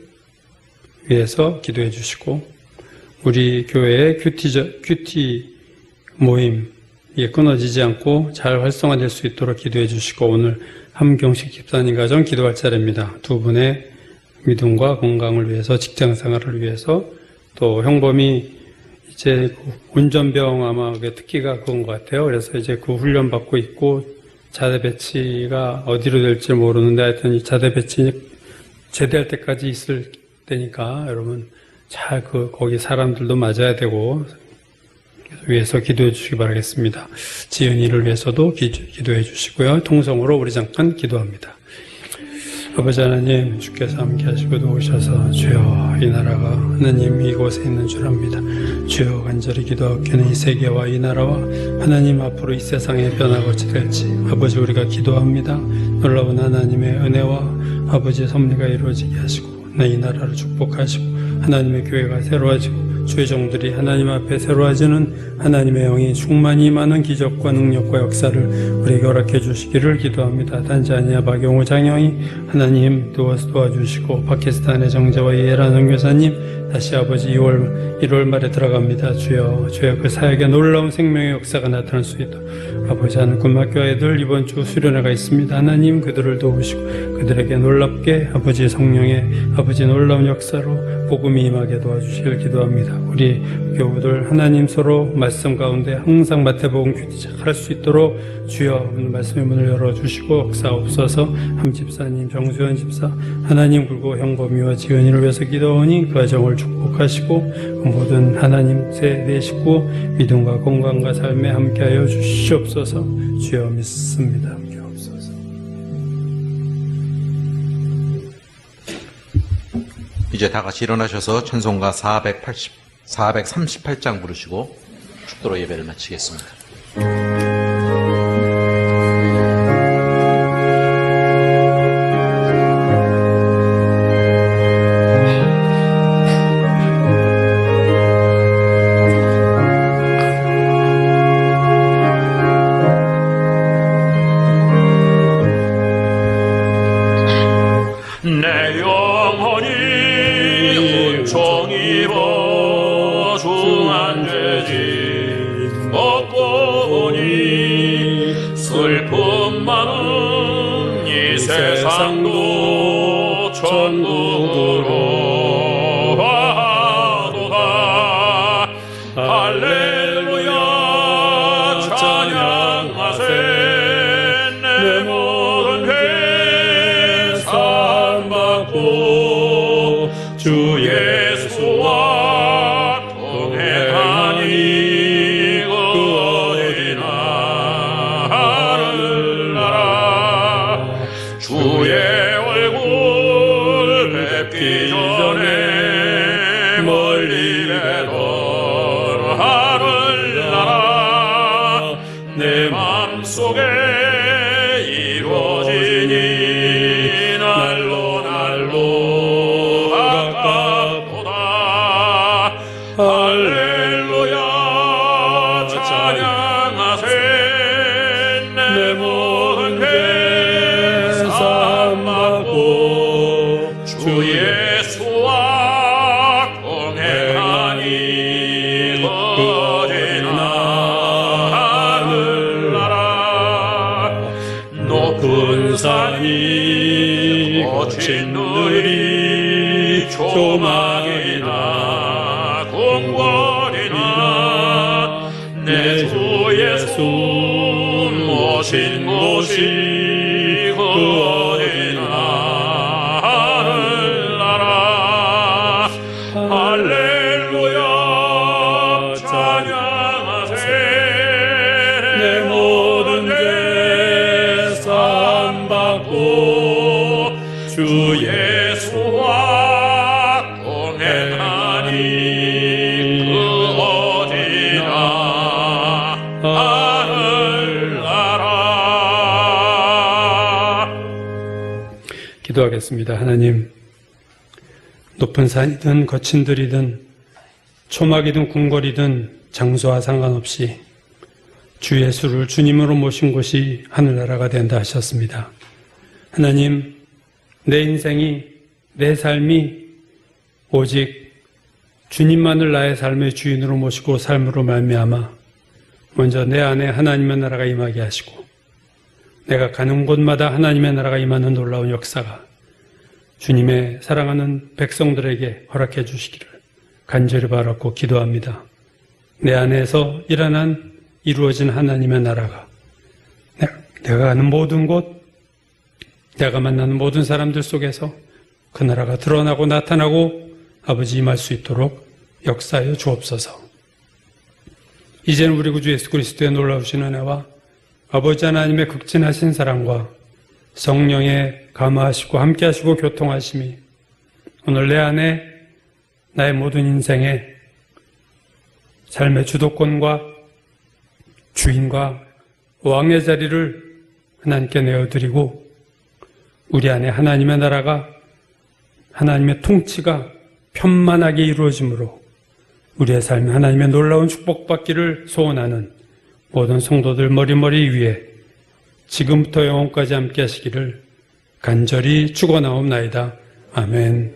위해서 기도해 주시고 우리 교회의 큐티 모임 이게 끊어지지 않고 잘 활성화될 수 있도록 기도해 주시고 오늘 함경식 집사님 가정 기도할 차례입니다. 두 분의 믿음과 건강을 위해서 직장 생활을 위해서 또 형범이 이제 운전병 아마 특기가 그건 것 같아요. 그래서 이제 그 훈련 받고 있고 자대 배치가 어디로 될지 모르는데 하여튼 이 자대 배치 제대할 때까지 있을 때니까 여러분 잘 거기 사람들도 맞아야 되고 위해서 기도해 주시기 바라겠습니다. 지은이를 위해서도 기도해 주시고요. 통성으로 우리 잠깐 기도합니다. 아버지 하나님 주께서 함께 하시고 도우셔서 주여 이 나라가 하나님 이곳에 있는 줄 압니다. 주여 간절히 기도하옵기는 이 세계와 이 나라와 하나님 앞으로 이 세상의 변화가 어찌 될지 아버지 우리가 기도합니다. 놀라운 하나님의 은혜와 아버지의 섭리가 이루어지게 하시고 이 나라를 축복하시고 하나님의 교회가 새로워지고 주의 종들이 하나님 앞에 새로워지는 하나님의 영이 충만히 임하는 기적과 능력과 역사를 우리에게 허락해 주시기를 기도합니다. 단자니아 박용우 장영이 하나님 도와주시고 파키스탄의 정자와 이해라 선교사님 다시 아버지 1월 말에 들어갑니다. 주여 주의 그 사역에 놀라운 생명의 역사가 나타날 수 있도록 아버지 한국고등학교 아이들 이번 주 수련회가 있습니다. 하나님 그들을 도우시고 그들에게 놀랍게 아버지의 성령의 아버지 놀라운 역사로 복음이 임하게 도와주시길 기도합니다. 우리 교우들 하나님 서로 말씀 가운데 항상 마태복음 큐티 할 수 있도록 주여 말씀의 문을 열어주시고 역사옵소서. 함 집사님 정수현 집사 하나님 그리고 형범이와 지은이를 위해서 기도하니 그 가정을 축복하시고 모든 하나님 내 식구 믿음과 건강과 삶에 함께하여 주시옵소서. 주여 믿습니다. 함께하옵소서. 이제 다 같이 일어나셔서 찬송가 438장 부르시고 축도로 예배를 마치겠습니다. 내 영혼이 은총 입어 중한 죄지 얻고 보니 슬픔 많은 이 세상도 천국으로 가도다. 할렐루야 찬양하세. 내 모든 죄 사함받고 주 예수와 동행하니 그 어디나 하늘나라 주의 얼굴 뵙기 전 하늘이 조망이나 궁궐이나 내 주 예수 모신 곳이 그 어디나 하늘나라 할렐루야 찬양하세 내 모든 죄 사함받고 주 예수와 동행하니 그 어디나 하늘나라. 기도하겠습니다. 하나님, 높은 산이든 거친 들이든 초막이든 궁궐이든 장소와 상관없이 주 예수를 주님으로 모신 곳이 하늘나라가 된다 하셨습니다. 하나님, 내 인생이, 내 삶이 오직 주님만을 나의 삶의 주인으로 모시고 삶으로 말미암아 먼저 내 안에 하나님의 나라가 임하게 하시고 내가 가는 곳마다 하나님의 나라가 임하는 놀라운 역사가 주님의 사랑하는 백성들에게 허락해 주시기를 간절히 바라고 기도합니다. 내 안에서 일어난 이루어진 하나님의 나라가 내가 가는 모든 곳, 내가 만나는 모든 사람들 속에서 그 나라가 드러나고 나타나고 아버지 임할 수 있도록 역사하여 주옵소서. 이제는 우리 구주 예수 그리스도의 놀라우신 은혜와 아버지 하나님의 극진하신 사랑과 성령의 감화하시고 함께하시고 교통하심이 오늘 내 안에 나의 모든 인생의 삶의 주도권과 주인과 왕의 자리를 하나님께 내어드리고 우리 안에 하나님의 나라가 하나님의 통치가 편만하게 이루어짐으로 우리의 삶에 하나님의 놀라운 축복받기를 소원하는 모든 성도들 머리머리 위에 지금부터 영원까지 함께 하시기를 간절히 축원하옵나이다. 아멘.